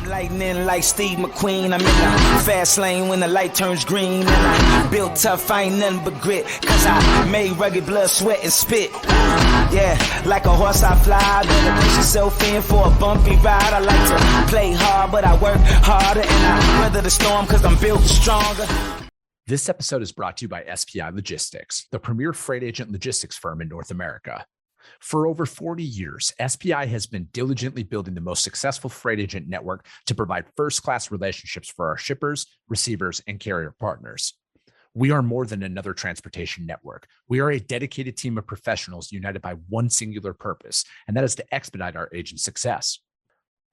Lightning like Steve McQueen. I'm in the fast lane when the light turns green. And I built tough, I ain't nothing but grit. Cause I made rugged blood, sweat, and spit. Yeah, like a horse I fly. Better push yourself in for a bumpy ride. I like to play hard, but I work harder. And I weather the storm cause I'm built stronger. This episode is brought to you by SPI Logistics, the premier freight agent logistics firm in North America. For over 40 years, SPI has been diligently building the most successful freight agent network to provide first-class relationships for our shippers, receivers, and carrier partners. We are more than another transportation network. We are a dedicated team of professionals united by one singular purpose, and that is to expedite our agents' success.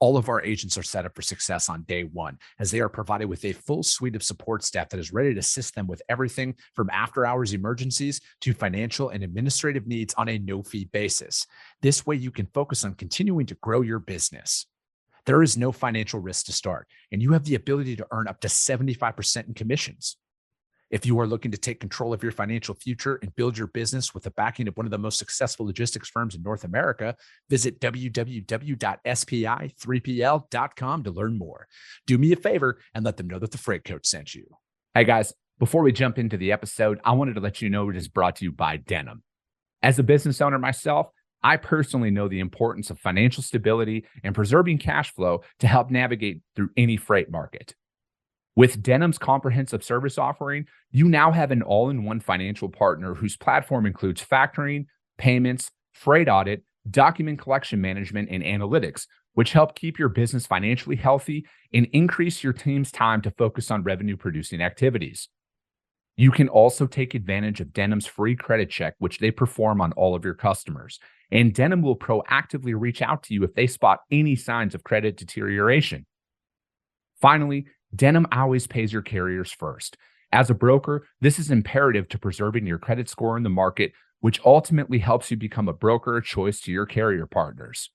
All of our agents are set up for success on day one, as they are provided with a full suite of support staff that is ready to assist them with everything from after-hours emergencies to financial and administrative needs on a no-fee basis. This way, you can focus on continuing to grow your business. There is no financial risk to start, and you have the ability to earn up to 75% in commissions. If you are looking to take control of your financial future and build your business with the backing of one of the most successful logistics firms in North America, visit www.spi3pl.com to learn more. Do me a favor and let them know that the Freight Coach sent you. Hey guys, before we jump into the episode, I wanted to let you know it is brought to you by Denim. As a business owner myself, I personally know the importance of financial stability and preserving cash flow to help navigate through any freight market. With Denim's comprehensive service offering, you now have an all-in-one financial partner whose platform includes factoring, payments, freight audit, document collection management, and analytics, which help keep your business financially healthy and increase your team's time to focus on revenue-producing activities. You can also take advantage of Denim's free credit check, which they perform on all of your customers. And Denim will proactively reach out to you if they spot any signs of credit deterioration. Finally, Denim always pays your carriers first. As a broker, this is imperative to preserving your credit score in the market, which ultimately helps you become a broker of choice to your carrier partners.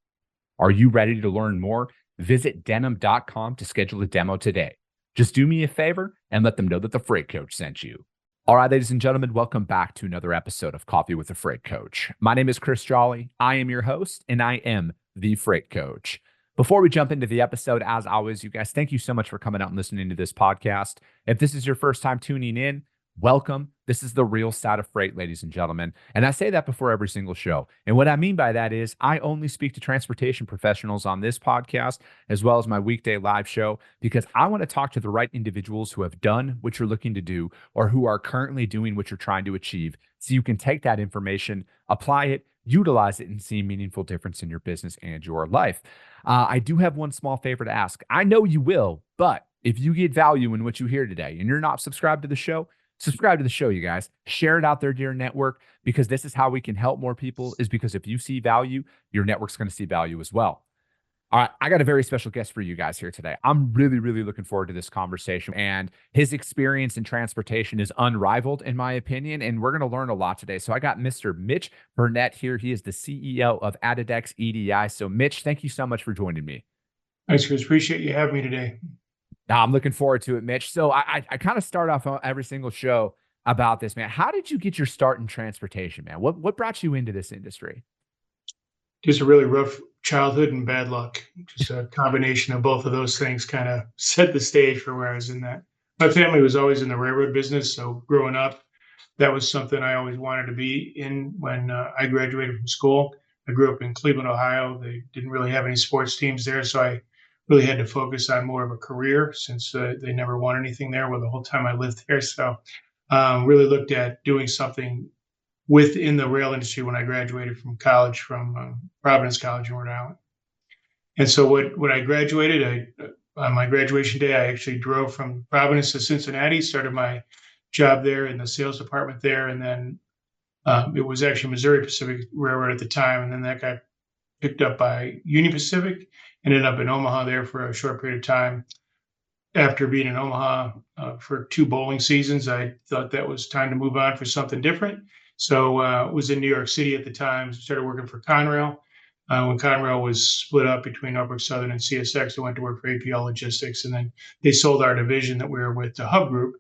Are you ready to learn more? Visit denim.com to schedule a demo today. Just do me a favor and let them know that the Freight Coach sent you. All right, ladies and gentlemen, welcome back to another episode of Coffee with the Freight Coach. My name is Chris Jolly. I am your host, and I am the Freight Coach. Before we jump into the episode, as always, you guys, thank you so much for coming out and listening to this podcast. If this is your first time tuning in, welcome. This is the real side of freight, ladies and gentlemen. And I say that before every single show. And what I mean by that is I only speak to transportation professionals on this podcast, as well as my weekday live show, because I want to talk to the right individuals who have done what you're looking to do or who are currently doing what you're trying to achieve. So you can take that information, apply it, utilize it, and see a meaningful difference in your business and your life. I do have one small favor to ask. I know you will, but if you get value in what you hear today and you're not subscribed to the show, subscribe to the show, you guys. Share it out there to your network, because this is how we can help more people, is because if you see value, your network's going to see value as well. All right, I got a very special guest for you guys here today. I'm really, really looking forward to this conversation, and his experience in transportation is unrivaled in my opinion, and we're going to learn a lot today. So I got Mr. Mitch Bernet here. He is the CEO of Adidex EDI. So Mitch, thank you so much for joining me. Thanks, Chris. Appreciate you having me today. I'm looking forward to it, Mitch. So I kind of start off on every single show about this, man. How did you get your start in transportation, man? What brought you into this industry? Just a really rough childhood and bad luck. Just a combination of both of those things kind of set the stage for where I was in that. My family was always in the railroad business. So growing up, that was something I always wanted to be in when I graduated from school. I grew up in Cleveland, Ohio. They didn't really have any sports teams there. So I really had to focus on more of a career, since they never won anything there the whole time I lived there. So really looked at doing something within the rail industry when I graduated from college, from Providence College in Rhode Island. And so when I graduated, on my graduation day, I actually drove from Providence to Cincinnati, started my job there in the sales department there. And then it was actually Missouri Pacific Railroad at the time. And then that got picked up by Union Pacific, ended up in Omaha there for a short period of time. After being in Omaha for 2 bowling seasons, I thought that was time to move on for something different. So was in New York City at the time, started working for Conrail. When Conrail was split up between Norfolk Southern and CSX, I went to work for APL Logistics, and then they sold our division that we were with to Hub Group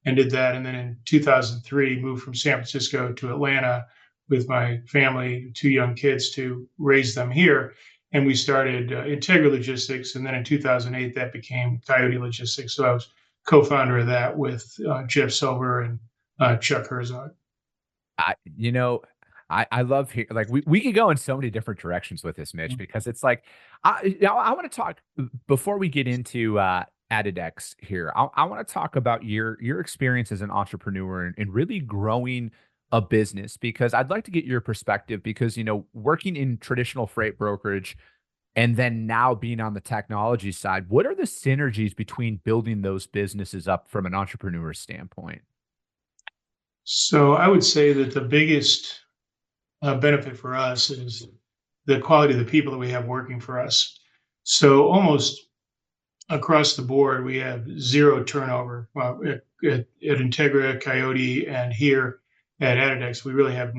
and did that. And then in 2003, moved from San Francisco to Atlanta with my family, 2 young kids, to raise them here. and we started Integra Logistics, and then in 2008 that became Coyote Logistics. So I was co-founder of that with Jeff Silver and Chuck Herzog. You know, I love here, like we could go in so many different directions with this, Mitch, because it's like, I want to talk before we get into Adidex here. I want to talk about your experience as an entrepreneur and really growing a business, because I'd like to get your perspective, because, working in traditional freight brokerage and then now being on the technology side, what are the synergies between building those businesses up from an entrepreneur standpoint? So I would say that the biggest benefit for us is the quality of the people that we have working for us. So almost across the board, we have zero turnover. Well, at Integra, Coyote, and here at Adidex, we really have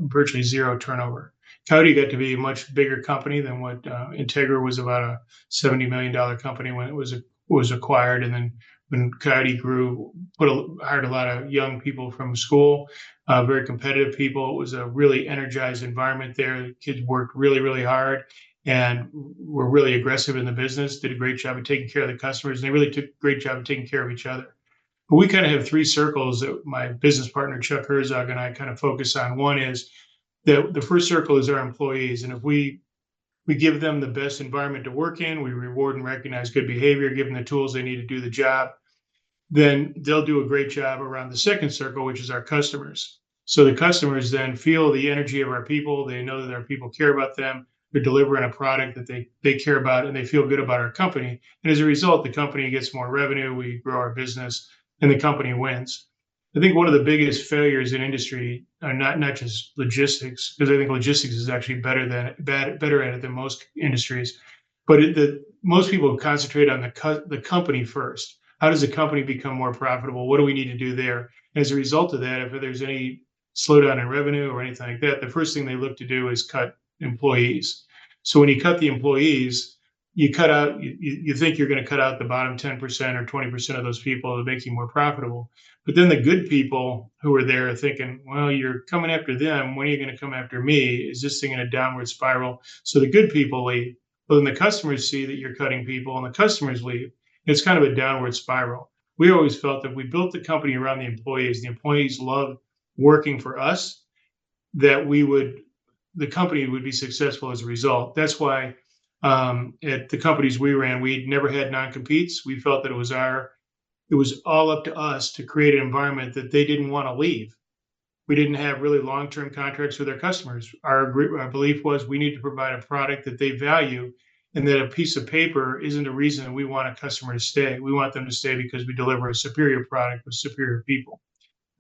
virtually zero turnover. Coyote got to be a much bigger company than what Integra was, about a $70 million company when it was acquired. And then when Coyote grew, hired a lot of young people from school, very competitive people. It was a really energized environment there. The kids worked really, really hard and were really aggressive in the business, did a great job of taking care of the customers, and they really took a great job of taking care of each other. But we kind of have three circles that my business partner, Chuck Herzog, and I kind of focus on. One is the first circle is our employees. And if we give them the best environment to work in, we reward and recognize good behavior, give them the tools they need to do the job, then they'll do a great job around the second circle, which is our customers. So the customers then feel the energy of our people. They know that our people care about them. They're delivering a product that they care about, and they feel good about our company. And as a result, the company gets more revenue, we grow our business, and the company wins. I think one of the biggest failures in industry are not just logistics, because I think logistics is actually better at it than most industries, but most people concentrate on the company first. How does the company become more profitable? What do we need to do there? And as a result of that, if there's any slowdown in revenue or anything like that, the first thing they look to do is cut employees. So when you cut the employees, you think you're going to cut out the bottom 10% or 20% of those people to make you more profitable. But then the good people who are there are thinking, well, you're coming after them. When are you going to come after me? Is this thing in a downward spiral? So the good people leave. But then the customers see that you're cutting people and the customers leave. It's kind of a downward spiral. We always felt that we built the company around the employees loved working for us, that the company would be successful as a result. That's why at the companies we ran, we never had non-competes. We felt that it was all up to us to create an environment that they didn't want to leave. We didn't have really long-term contracts with our customers. Our belief was we need to provide a product that they value, and that a piece of paper isn't a reason we want a customer to stay. We want them to stay because we deliver a superior product with superior people.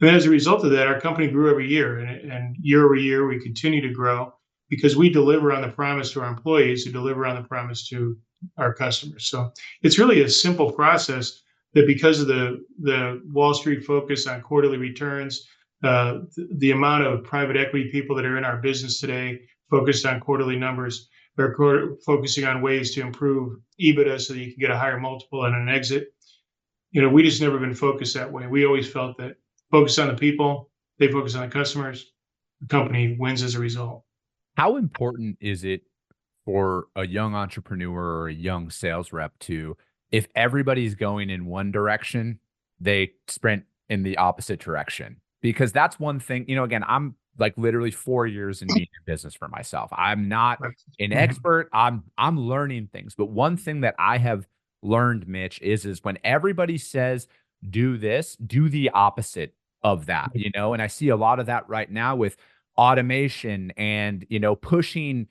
And as a result of that, our company grew every year, and year over year, we continue to grow because we deliver on the promise to our employees, who deliver on the promise to our customers. So it's really a simple process that, because of the Wall Street focus on quarterly returns, the amount of private equity people that are in our business today focused on quarterly numbers, they're focusing on ways to improve EBITDA so that you can get a higher multiple and an exit. We just never been focused that way. We always felt that focus on the people, they focus on the customers, the company wins as a result. How important is it for a young entrepreneur or a young sales rep to, if everybody's going in one direction, they sprint in the opposite direction? Because that's one thing, again, I'm like literally 4 years in media business for myself. I'm not an expert. I'm learning things. But one thing that I have learned, Mitch, is when everybody says, do this, do the opposite of that, and I see a lot of that right now with automation and, pushing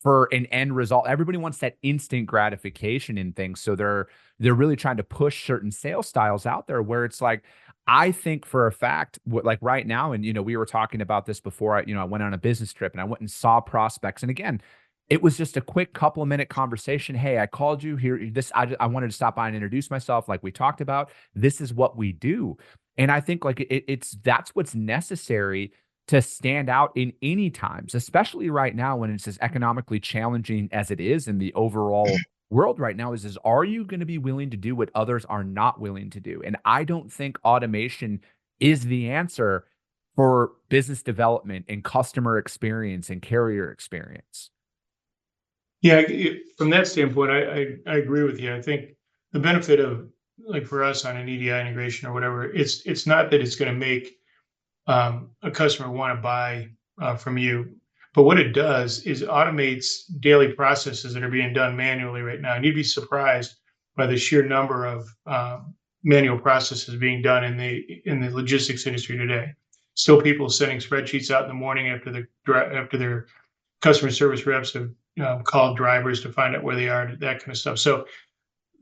for an end result. Everybody wants that instant gratification in things. So they're really trying to push certain sales styles out there where it's like, I think for a fact, like right now, and, we were talking about this before, I went on a business trip and I went and saw prospects. And again, it was just a quick couple of minute conversation. Hey, I called you here. I wanted to stop by and introduce myself. Like we talked about, this is what we do. And I think like that's what's necessary to stand out in any times, especially right now when it's as economically challenging as it is in the overall world right now, is are you going to be willing to do what others are not willing to do? And I don't think automation is the answer for business development and customer experience and carrier experience. Yeah, from that standpoint, I agree with you. I think the benefit of, like, for us on an EDI integration or whatever, it's not that it's going to make a customer want to buy from you, but what it does is automates daily processes that are being done manually right now. And you'd be surprised by the sheer number of manual processes being done in the logistics industry today. Still, people sending spreadsheets out in the morning after their customer service reps have called drivers to find out where they are, that kind of stuff. So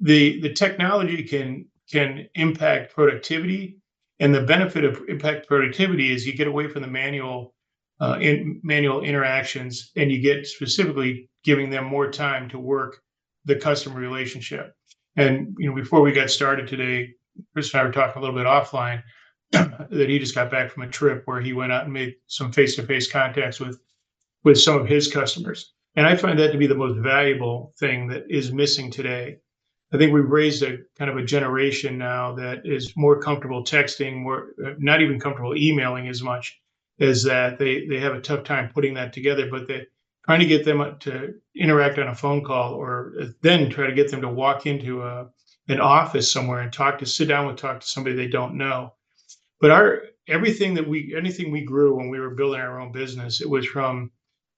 the technology can impact productivity, and the benefit of impact productivity is you get away from the manual interactions, and you get specifically giving them more time to work the customer relationship. And before we got started today, Chris and I were talking a little bit offline that he just got back from a trip where he went out and made some face-to-face contacts with some of his customers. And I find that to be the most valuable thing that is missing today. I think we've raised a kind of a generation now that is more comfortable texting, more not even comfortable emailing as much as that. They have a tough time putting that together, but they trying to get them to interact on a phone call, or then try to get them to walk into an office somewhere and talk to somebody they don't know. But anything we grew when we were building our own business, it was from,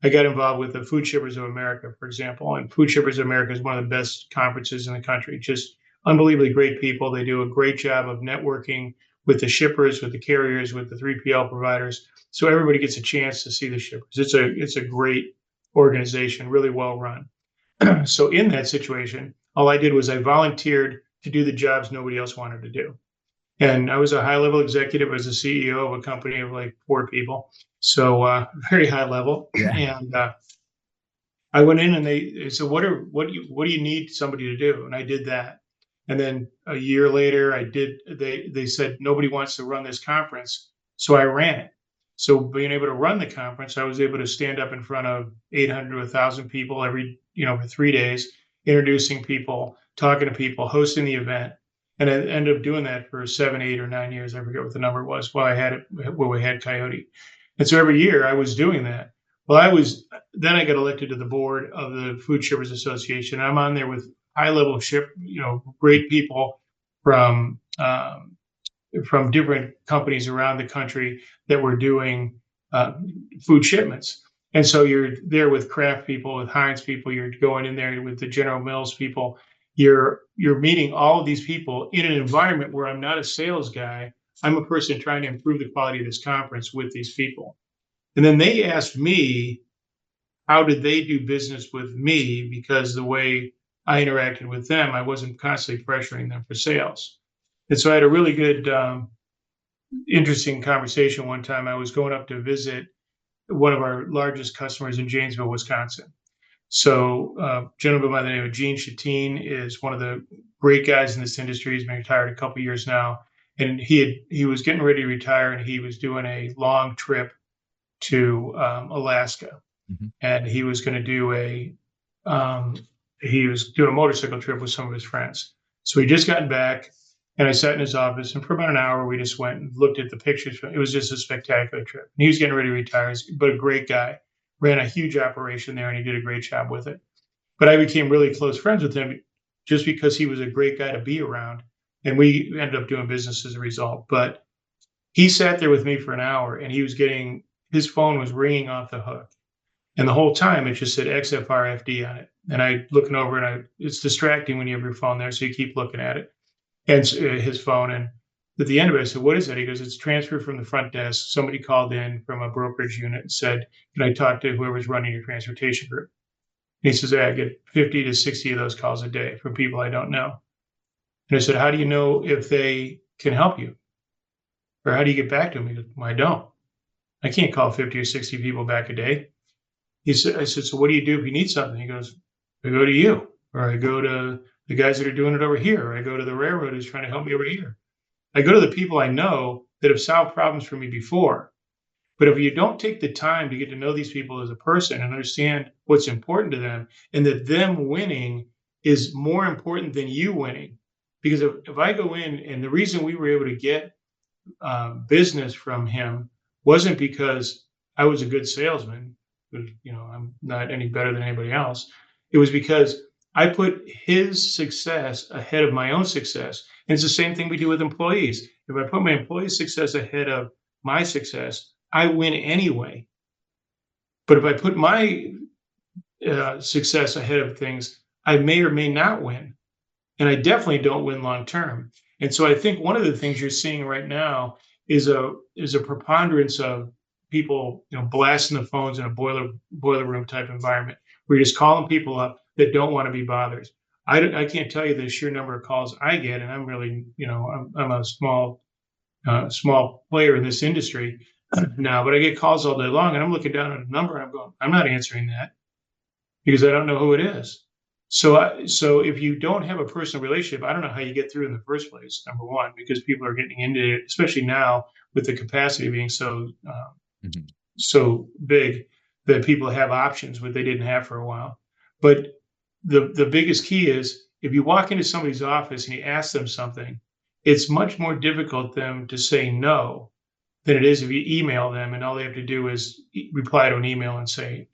I got involved with the Food Shippers of America, for example. And Food Shippers of America is one of the best conferences in the country. Just unbelievably great people. They do a great job of networking with the shippers, with the carriers, with the 3PL providers. So everybody gets a chance to see the shippers. It's a great organization, really well run. So in that situation, all I did was I volunteered to do the jobs nobody else wanted to do. And I was a high level executive. I was a CEO of a company of like 4 people. So very high level. Yeah. And I went in and they said, what do you need somebody to do? And I did that. And then a year later, they said, nobody wants to run this conference. So I ran it. So being able to run the conference, I was able to stand up in front of 800 to 1,000 people for 3 days, introducing people, talking to people, hosting the event. And I ended up doing that for 7, 8, or 9 years. I forget what the number was while we had Coyote. And so every year I was doing that. Well, then I got elected to the board of the Food Shippers Association. I'm on there with high level great people from different companies around the country that were doing food shipments. And so you're there with Kraft people, with Heinz people. You're going in there with the General Mills people. You're meeting all of these people in an environment where I'm not a sales guy. I'm a person trying to improve the quality of this conference with these people. And then they asked me, how did they do business with me? Because the way I interacted with them, I wasn't constantly pressuring them for sales. And so I had a really good, interesting conversation one time. I was going up to visit one of our largest customers in Janesville, Wisconsin. So a gentleman by the name of Gene Chatine is one of the great guys in this industry. He's been retired a couple of years now. And he was getting ready to retire, and he was doing a long trip to Alaska. Mm-hmm. And he was going to do he was doing a motorcycle trip with some of his friends. So he just gotten back, and I sat in his office, and for about an hour, we just went and looked at the pictures. It was just a spectacular trip. And he was getting ready to retire, but a great guy. Ran a huge operation there, and he did a great job with it. But I became really close friends with him just because he was a great guy to be around. And we ended up doing business as a result. But he sat there with me for an hour, and his phone was ringing off the hook. And the whole time it just said XFRFD on it. And I looking over, and it's distracting when you have your phone there. So you keep looking at it and his phone. And at the end of it, I said, what is that? He goes, it's transfer from the front desk. Somebody called in from a brokerage unit and said, can I talk to whoever's running your transportation group? And he says, I get 50 to 60 of those calls a day from people I don't know. And I said, how do you know if they can help you? Or how do you get back to them? He goes, well, I don't. I can't call 50 or 60 people back a day. I said, so what do you do if you need something? He goes, I go to you, or I go to the guys that are doing it over here, or I go to the railroad who's trying to help me over here. I go to the people I know that have solved problems for me before. But if you don't take the time to get to know these people as a person and understand what's important to them, and that them winning is more important than you winning, because if I go in, and the reason we were able to get business from him wasn't because I was a good salesman, I'm not any better than anybody else. It was because I put his success ahead of my own success. And it's the same thing we do with employees. If I put my employees' success ahead of my success, I win anyway. But if I put my success ahead of things, I may or may not win. And I definitely don't win long term. And so I think one of the things you're seeing right now is a preponderance of people, blasting the phones in a boiler room type environment. We're just calling people up that don't want to be bothered. I can't tell you the sheer number of calls I get, and I'm really, I'm a small player in this industry now, but I get calls all day long, and I'm looking down at a number, and I'm going, I'm not answering that because I don't know who it is. So if you don't have a personal relationship, I don't know how you get through in the first place. Number one, because people are getting into it, especially now with the capacity being so big that people have options what they didn't have for a while. But the biggest key is if you walk into somebody's office and you ask them something, it's much more difficult them to say no than it is if you email them and all they have to do is reply to an email and say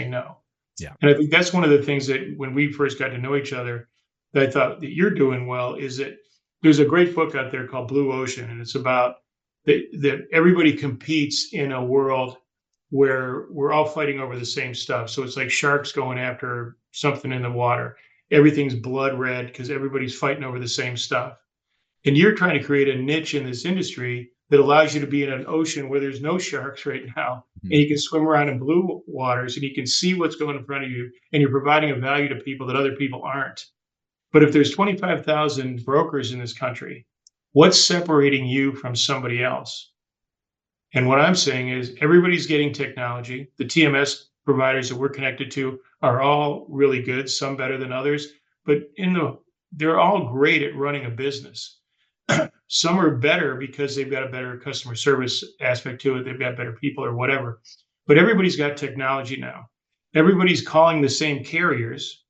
no. Yeah. And I think that's one of the things that when we first got to know each other, that I thought that you're doing well is that there's a great book out there called Blue Ocean, and it's about that everybody competes in a world where we're all fighting over the same stuff. So it's like sharks going after something in the water. Everything's blood red because everybody's fighting over the same stuff. And you're trying to create a niche in this industry that allows you to be in an ocean where there's no sharks right now, and you can swim around in blue waters and you can see what's going in front of you, and you're providing a value to people that other people aren't. But if there's 25,000 brokers in this country, what's separating you from somebody else? And what I'm saying is everybody's getting technology. The TMS providers that we're connected to are all really good, some better than others, but they're all great at running a business. Some are better because they've got a better customer service aspect to it. They've got better people or whatever. But everybody's got technology now. Everybody's calling the same carriers.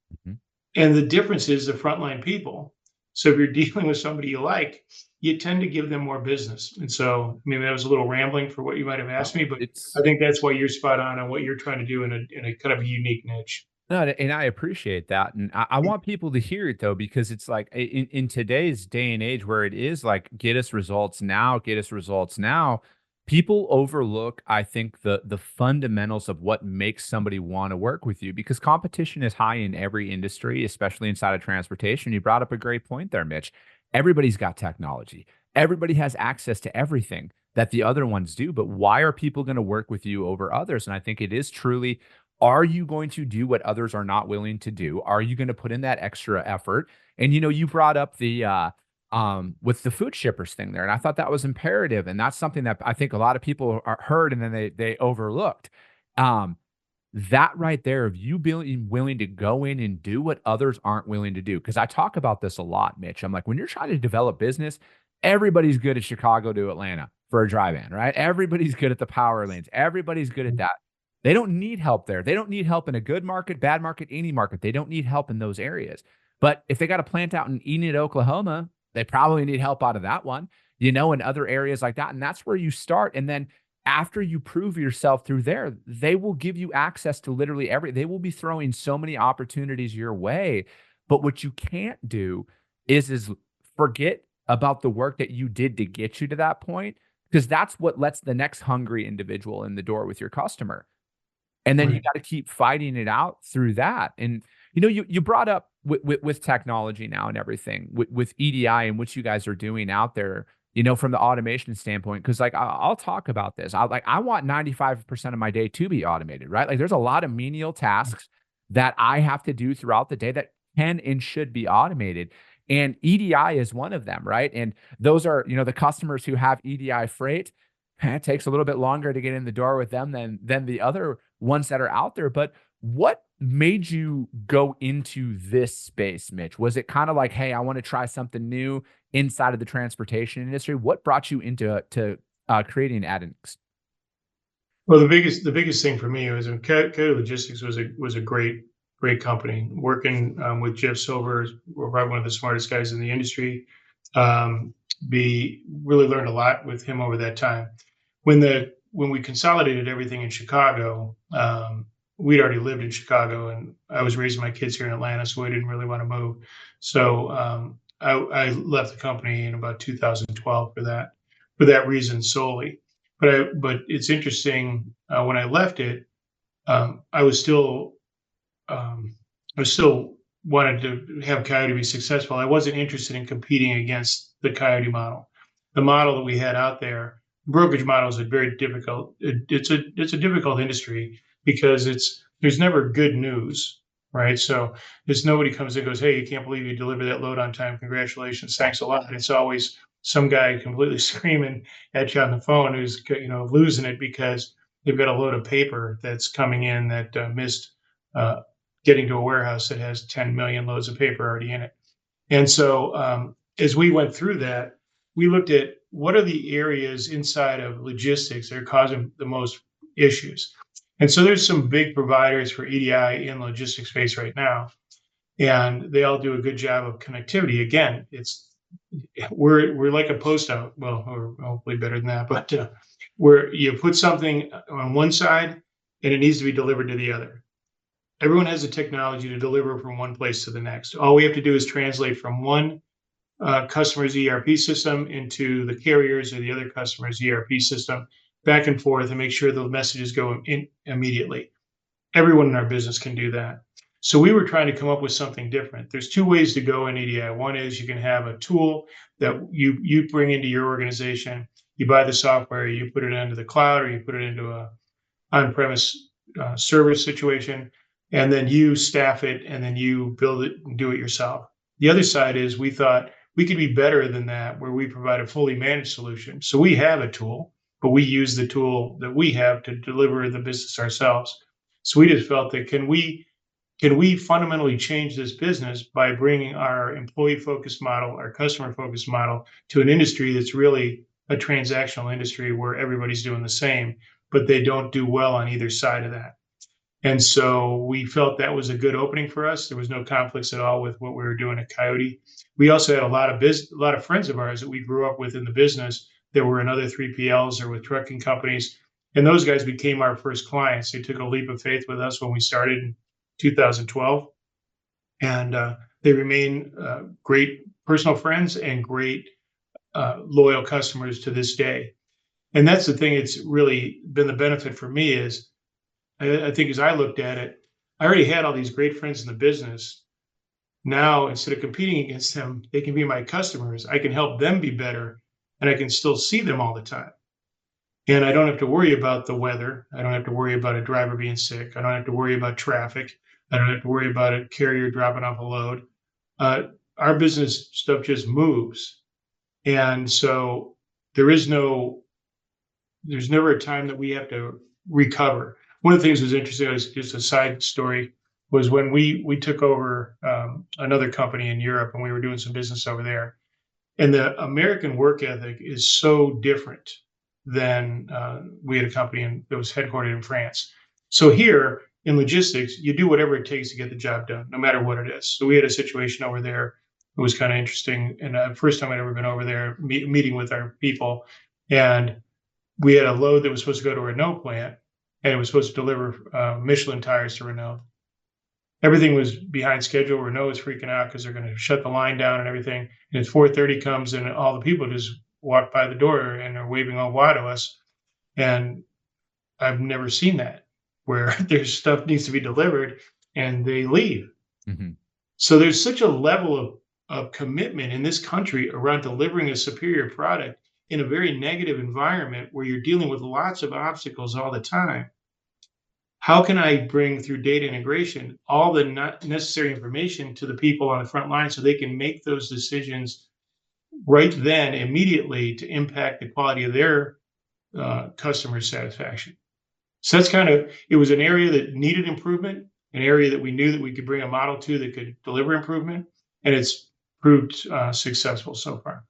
And the difference is the frontline people. So if you're dealing with somebody you like, you tend to give them more business. And so, I mean, that was a little rambling for what you might have asked me, but I think that's why you're spot on what you're trying to do in a kind of a unique niche. No, and I appreciate that. And I want people to hear it though, because it's like in today's day and age where it is like, get us results now, get us results now. People overlook, I think, the fundamentals of what makes somebody want to work with you, because competition is high in every industry, especially inside of transportation. You brought up a great point there, Mitch. Everybody's got technology. Everybody has access to everything that the other ones do. But why are people going to work with you over others? And I think it is truly, are you going to do what others are not willing to do? Are you going to put in that extra effort? And, you brought up the, with the food shippers thing there. And I thought that was imperative. And that's something that I think a lot of people heard and then they overlooked. That right there, of you being willing to go in and do what others aren't willing to do. Because I talk about this a lot, Mitch. I'm like, when you're trying to develop business, everybody's good at Chicago to Atlanta for a drive-in, right? Everybody's good at the power lanes. Everybody's good at that. They don't need help there. They don't need help in a good market, bad market, any market. They don't need help in those areas. But if they got a plant out in Enid, Oklahoma, they probably need help out of that one, in other areas like that. And that's where you start. And then after you prove yourself through there, they will give you access to literally they will be throwing so many opportunities your way. But what you can't do is forget about the work that you did to get you to that point, because that's what lets the next hungry individual in the door with your customer. And then you got to keep fighting it out through that. And, you brought up with technology now and everything with EDI and what you guys are doing out there, from the automation standpoint. Cause like, I'll talk about this. I want 95% of my day to be automated, right? Like there's a lot of menial tasks that I have to do throughout the day that can and should be automated. And EDI is one of them, right? And those are, the customers who have EDI freight. It takes a little bit longer to get in the door with them than the other ones that are out there. But what made you go into this space, Mitch? Was it kind of like, hey, I want to try something new inside of the transportation industry? What brought you into creating Addinx? Well, the biggest thing for me was Coyote Logistics was a great company. Working with Jeff Silver, probably one of the smartest guys in the industry. We really learned a lot with him over that time. When we consolidated everything in Chicago, we'd already lived in Chicago, and I was raising my kids here in Atlanta, so I didn't really want to move. So I left the company in about 2012 for that reason solely. But it's interesting, when I left it, I was still um, I still wanted to have Coyote be successful. I wasn't interested in competing against the Coyote model. The model that we had out there, brokerage model is a very difficult. It's a difficult industry because there's never good news, right? So there's nobody comes in and goes, "Hey, you can't believe you delivered that load on time. Congratulations, thanks a lot." It's always some guy completely screaming at you on the phone who's losing it because they've got a load of paper that's coming in that missed uh, getting to a warehouse that has 10 million loads of paper already in it. And so, as we went through that, we looked at what are the areas inside of logistics that are causing the most issues. And so there's some big providers for EDI in logistics space right now, and they all do a good job of connectivity. Again, we're like a post out, well, or hopefully better than that, but where you put something on one side and it needs to be delivered to the other. Everyone has the technology to deliver from one place to the next. All we have to do is translate from one customer's ERP system into the carriers or the other customer's ERP system, back and forth, and make sure the messages go in immediately. Everyone in our business can do that. So we were trying to come up with something different. There's two ways to go in EDI. One is you can have a tool that you bring into your organization. You buy the software, you put it into the cloud, or you put it into a on-premise service situation, and then you staff it, and then you build it and do it yourself. The other side is we thought we could be better than that, where we provide a fully managed solution. So we have a tool, but we use the tool that we have to deliver the business ourselves. So we just felt that can we fundamentally change this business by bringing our employee-focused model, our customer-focused model, to an industry that's really a transactional industry where everybody's doing the same, but they don't do well on either side of that. And so we felt that was a good opening for us. There was no conflicts at all with what we were doing at Coyote. We also had a lot of friends of ours that we grew up with in the business that were in other 3PLs or with trucking companies. And those guys became our first clients. They took a leap of faith with us when we started in 2012. And they remain great personal friends and great loyal customers to this day. And that's the thing. It's really been the benefit for me is I think as I looked at it, I already had all these great friends in the business. Now, instead of competing against them, they can be my customers. I can help them be better, and I can still see them all the time. And I don't have to worry about the weather. I don't have to worry about a driver being sick. I don't have to worry about traffic. I don't have to worry about a carrier dropping off a load. Our business stuff just moves. And so there's never a time that we have to recover. One of the things that was interesting, was just a side story, was when we took over another company in Europe, and we were doing some business over there. And the American work ethic is so different than we had a company that was headquartered in France. So here in logistics, you do whatever it takes to get the job done, no matter what it is. So we had a situation over there. It was kind of interesting. And first time I'd ever been over there, meeting with our people. And we had a load that was supposed to go to a Renault plant, and it was supposed to deliver Michelin tires to Renault. Everything was behind schedule. Renault was freaking out because they're going to shut the line down and everything. And it's 4:30 comes, and all the people just walk by the door and are waving au revoir to us. And I've never seen that, where their stuff needs to be delivered and they leave. Mm-hmm. So there's such a level of commitment in this country around delivering a superior product in a very negative environment where you're dealing with lots of obstacles all the time. How can I bring through data integration all the not necessary information to the people on the front line so they can make those decisions right then, immediately, to impact the quality of their customer satisfaction? So that's it was an area that needed improvement, an area that we knew that we could bring a model to that could deliver improvement, and it's proved successful so far.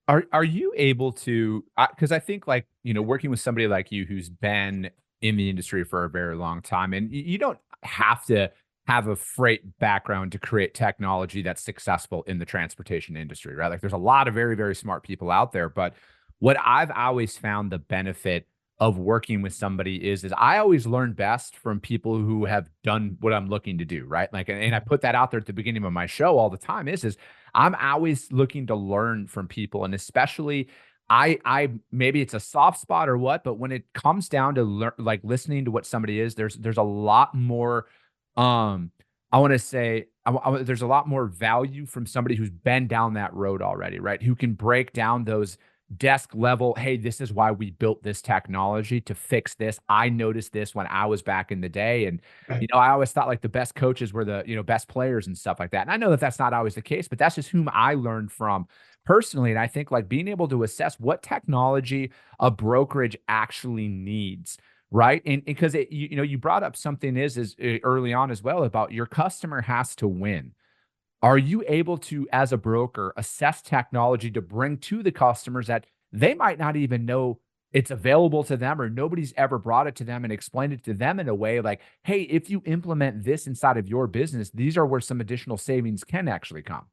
Are you able to, because I think, like, working with somebody like you who's been in the industry for a very long time, and you don't have to have a freight background to create technology that's successful in the transportation industry, right? Like, there's a lot of very, very smart people out there, but what I've always found the benefit of working with somebody is I always learn best from people who have done what I'm looking to do, right? Like, and I put that out there at the beginning of my show all the time is I'm always looking to learn from people. And especially I maybe it's a soft spot or what, but when it comes down to like listening to what somebody is, there's a lot more, I want to say there's a lot more value from somebody who's been down that road already, right? Who can break down those desk level, hey, this is why we built this technology to fix this. I noticed this when I was back in the day. And, Right. I always thought like the best coaches were the, best players and stuff like that. And I know that that's not always the case, but that's just whom I learned from personally. And I think like being able to assess what technology a brokerage actually needs. Right. And because you brought up something is early on as well about your customer has to win. Are you able to, as a broker, assess technology to bring to the customers that they might not even know it's available to them or nobody's ever brought it to them and explained it to them in a way like, hey, if you implement this inside of your business, these are where some additional savings can actually come.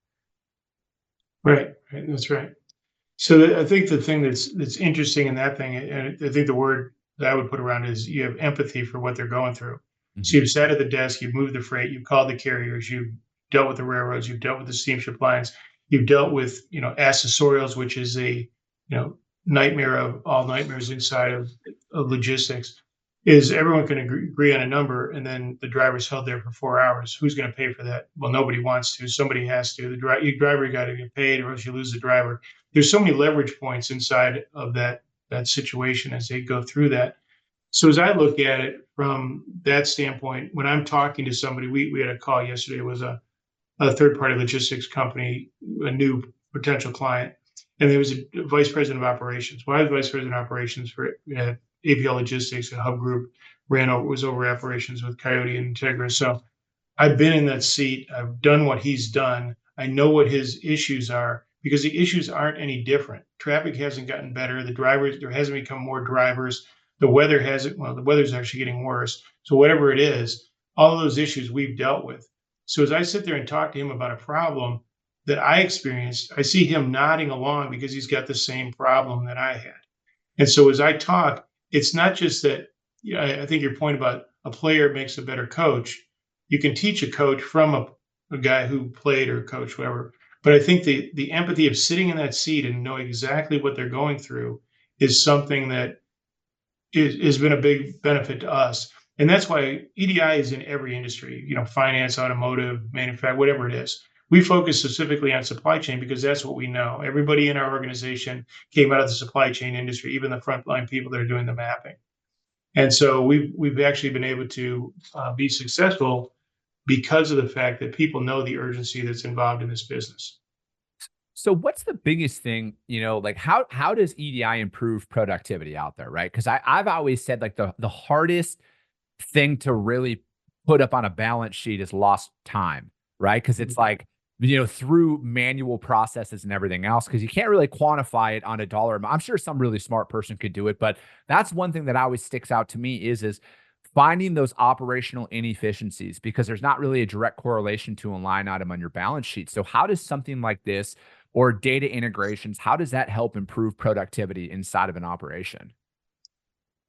Right. Right. That's right. So I think the thing that's interesting in that thing, and I think the word that I would put around is you have empathy for what they're going through. So Mhm. you've sat at the desk, you've moved the freight, you've called the carriers, you've dealt with the railroads, you've dealt with the steamship lines, you've dealt with accessorials, which is a nightmare of all nightmares inside of logistics. Is everyone can agree on a number, and then the driver's held there for 4 hours? Who's going to pay for that? Well, nobody wants to. Somebody has to. Your driver got to get paid, or else you lose the driver. There's so many leverage points inside of that situation as they go through that. So as I look at it from that standpoint, when I'm talking to somebody, we had a call yesterday. It was a third party logistics company, a new potential client, and there was a vice president of operations. Well, I was vice president of operations for APL Logistics, a hub group, was over operations with Coyote and Integra. So I've been in that seat. I've done what he's done. I know what his issues are because the issues aren't any different. Traffic hasn't gotten better. There hasn't become more drivers. The weather hasn't, well, the weather's actually getting worse. So whatever it is, all of those issues we've dealt with. So as I sit there and talk to him about a problem that I experienced, I see him nodding along because he's got the same problem that I had. And so as I talk, it's not just that, I think your point about a player makes a better coach. You can teach a coach from a guy who played or coached, whatever. But I think the empathy of sitting in that seat and know exactly what they're going through is something that has been a big benefit to us. And that's why EDI is in every industry, finance, automotive, manufacturing, whatever it is. We focus specifically on supply chain because that's what we know. Everybody in our organization came out of the supply chain industry, even the frontline people that are doing the mapping. And so we've actually been able to be successful because of the fact that people know the urgency that's involved in this business. So what's the biggest thing, like how does EDI improve productivity out there, right? Because I've always said like the hardest thing to really put up on a balance sheet is lost time, right? Because it's like, through manual processes and everything else, because you can't really quantify it on a dollar amount. I'm sure some really smart person could do it, but that's one thing that always sticks out to me is finding those operational inefficiencies because there's not really a direct correlation to a line item on your balance sheet. So how does something like this or data integrations, how does that help improve productivity inside of an operation?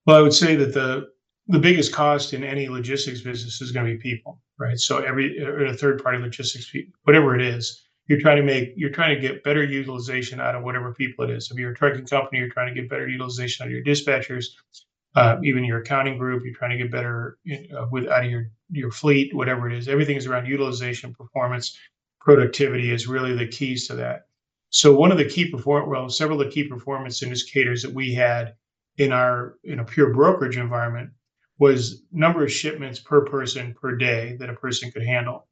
Well, I would say that the biggest cost in any logistics business is going to be people, right? So every a third party logistics, whatever it is, you're trying to get better utilization out of whatever people it is. If you're a trucking company, you're trying to get better utilization out of your dispatchers, even your accounting group. You're trying to get better out of your fleet, whatever it is. Everything is around utilization, performance, productivity is really the keys to that. So several of the key performance indicators that we had in a pure brokerage environment was number of shipments per person per day that a person could handle.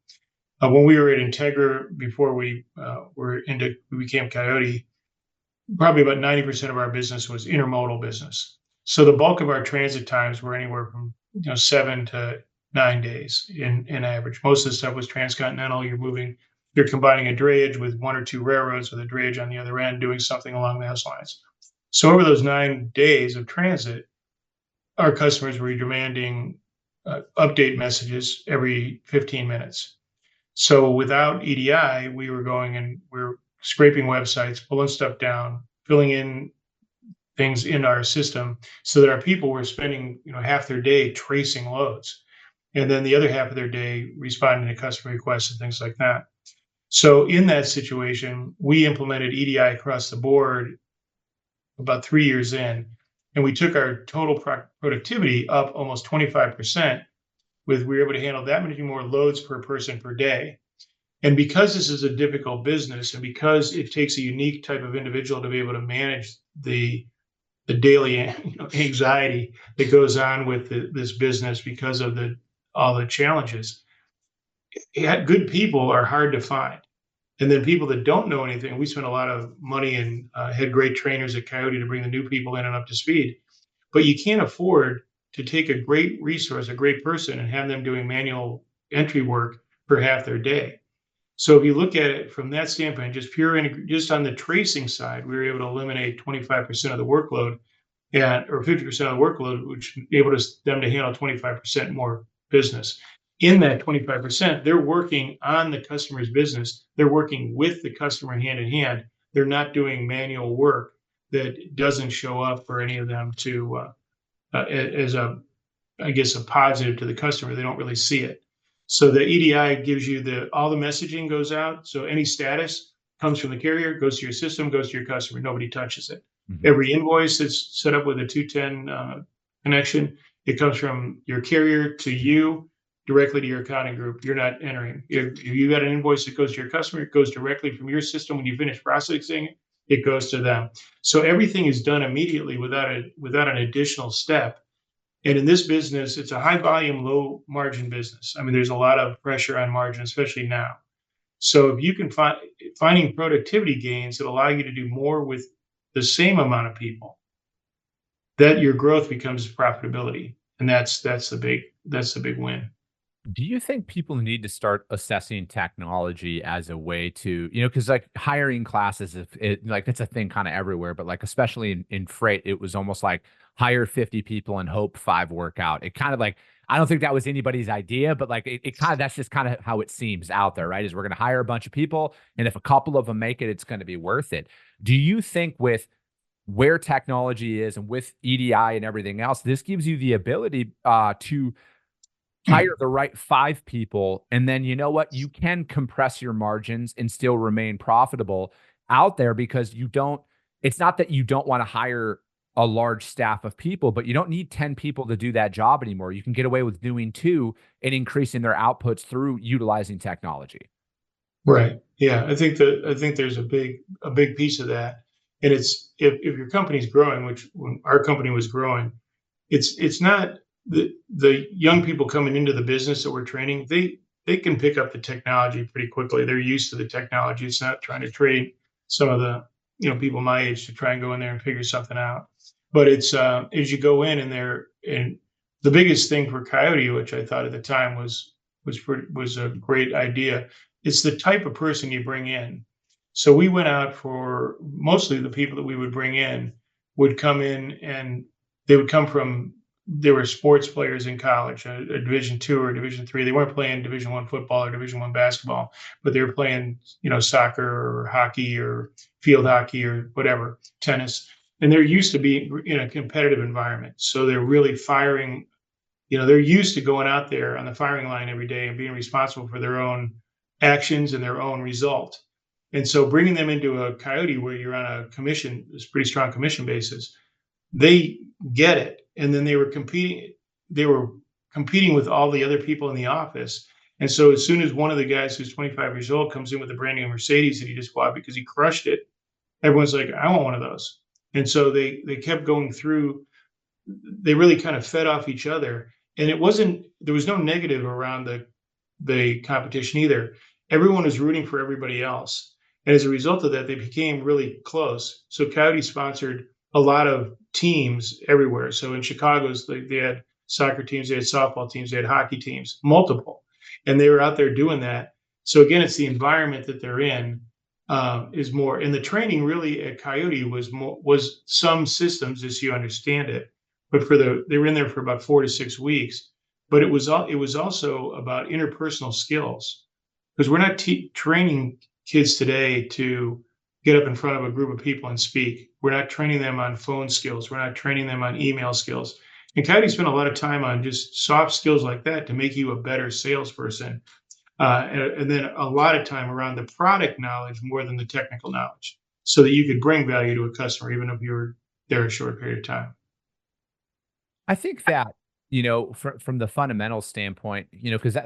When we were at Integra before we became Coyote, probably about 90% of our business was intermodal business. So the bulk of our transit times were anywhere from 7 to 9 days in average. Most of the stuff was transcontinental. You're combining a drayage with one or two railroads with a drayage on the other end, doing something along those lines. So over those 9 days of transit, our customers were demanding update messages every 15 minutes. So without EDI, we were going and we were scraping websites, pulling stuff down, filling in things in our system so that our people were spending, half their day tracing loads, and then the other half of their day responding to customer requests and things like that. So in that situation, we implemented EDI across the board about 3 years in, and we took our total productivity up almost 25%. We were able to handle that many more loads per person per day. And because this is a difficult business, and because it takes a unique type of individual to be able to manage the daily anxiety that goes on with this business because of all the challenges, good people are hard to find. And then people that don't know anything, we spent a lot of money and had great trainers at Coyote to bring the new people in and up to speed. But you can't afford to take a great resource, a great person, and have them doing manual entry work for half their day. So if you look at it from that standpoint, just on the tracing side, we were able to eliminate 25% of the workload, or 50% of the workload, which enabled them to handle 25% more business. In that 25%, they're working on the customer's business. They're working with the customer hand in hand. They're not doing manual work that doesn't show up for any of them to as a positive to the customer. They don't really see it. So the EDI gives you all the messaging goes out. So any status comes from the carrier, goes to your system, goes to your customer. Nobody touches it. Mm-hmm. Every invoice that's set up with a 210 connection, it comes from your carrier to you, directly to your accounting group. You're not entering. If you got an invoice that goes to your customer, it goes directly from your system. When you finish processing it, it goes to them. So everything is done immediately without an additional step. And in this business, it's a high volume, low margin business. I mean, there's a lot of pressure on margin, especially now. So if you can finding productivity gains that allow you to do more with the same amount of people, that your growth becomes profitability. And that's the big win. Do you think people need to start assessing technology as a way to, because like hiring classes, it's a thing kind of everywhere, but like, especially in freight, it was almost like hire 50 people and hope 5 work out. It kind of like, I don't think that was anybody's idea, but like that's just kind of how it seems out there, right? Is we're going to hire a bunch of people, and if a couple of them make it, it's going to be worth it. Do you think with where technology is and with EDI and everything else, this gives you the ability to hire the right 5 people, and then you know what? You can compress your margins and still remain profitable out there, because it's not that you don't want to hire a large staff of people, but you don't need 10 people to do that job anymore. You can get away with doing 2 and increasing their outputs through utilizing technology. Right. Yeah. I think there's a big piece of that. And it's, if your company's growing, which when our company was growing, it's not the young people coming into the business that we're training, they can pick up the technology pretty quickly. They're used to the technology. It's not trying to train some of the people my age to try and go in there and figure something out. But it's as you go in, and the biggest thing for Coyote, which I thought at the time was a great idea, it's the type of person you bring in. So we went out for mostly the people that we would bring in would come in, and they were sports players in college, a Division II or Division III. They weren't playing Division I football or Division I basketball, but they were playing, soccer or hockey or field hockey or whatever, tennis. And they're used to being in a competitive environment. So they're really firing, they're used to going out there on the firing line every day and being responsible for their own actions and their own result. And so bringing them into a Coyote where you're on a pretty strong commission basis, they get it. And then they were competing with all the other people in the office. And so as soon as one of the guys who's 25 years old comes in with a brand new Mercedes that he just bought because he crushed it, everyone's like, I want one of those. And so they kept going through, they really kind of fed off each other. And there was no negative around the competition either. Everyone was rooting for everybody else. And as a result of that, they became really close. So Coyote sponsored a lot of teams everywhere. So in Chicago, they had soccer teams, they had softball teams, they had hockey teams, multiple. And they were out there doing that. So again, it's the environment that they're in is more. And the training really at Coyote was some systems as you understand it. But they were in there for about 4 to 6 weeks. But it was also about interpersonal skills, because we're not training kids today to get up in front of a group of people and speak. We're not training them on phone skills. We're not training them on email skills. And Coyote spent a lot of time on just soft skills like that to make you a better salesperson. And then a lot of time around the product knowledge more than the technical knowledge, so that you could bring value to a customer, even if you were there a short period of time. I think that, from the fundamental standpoint, because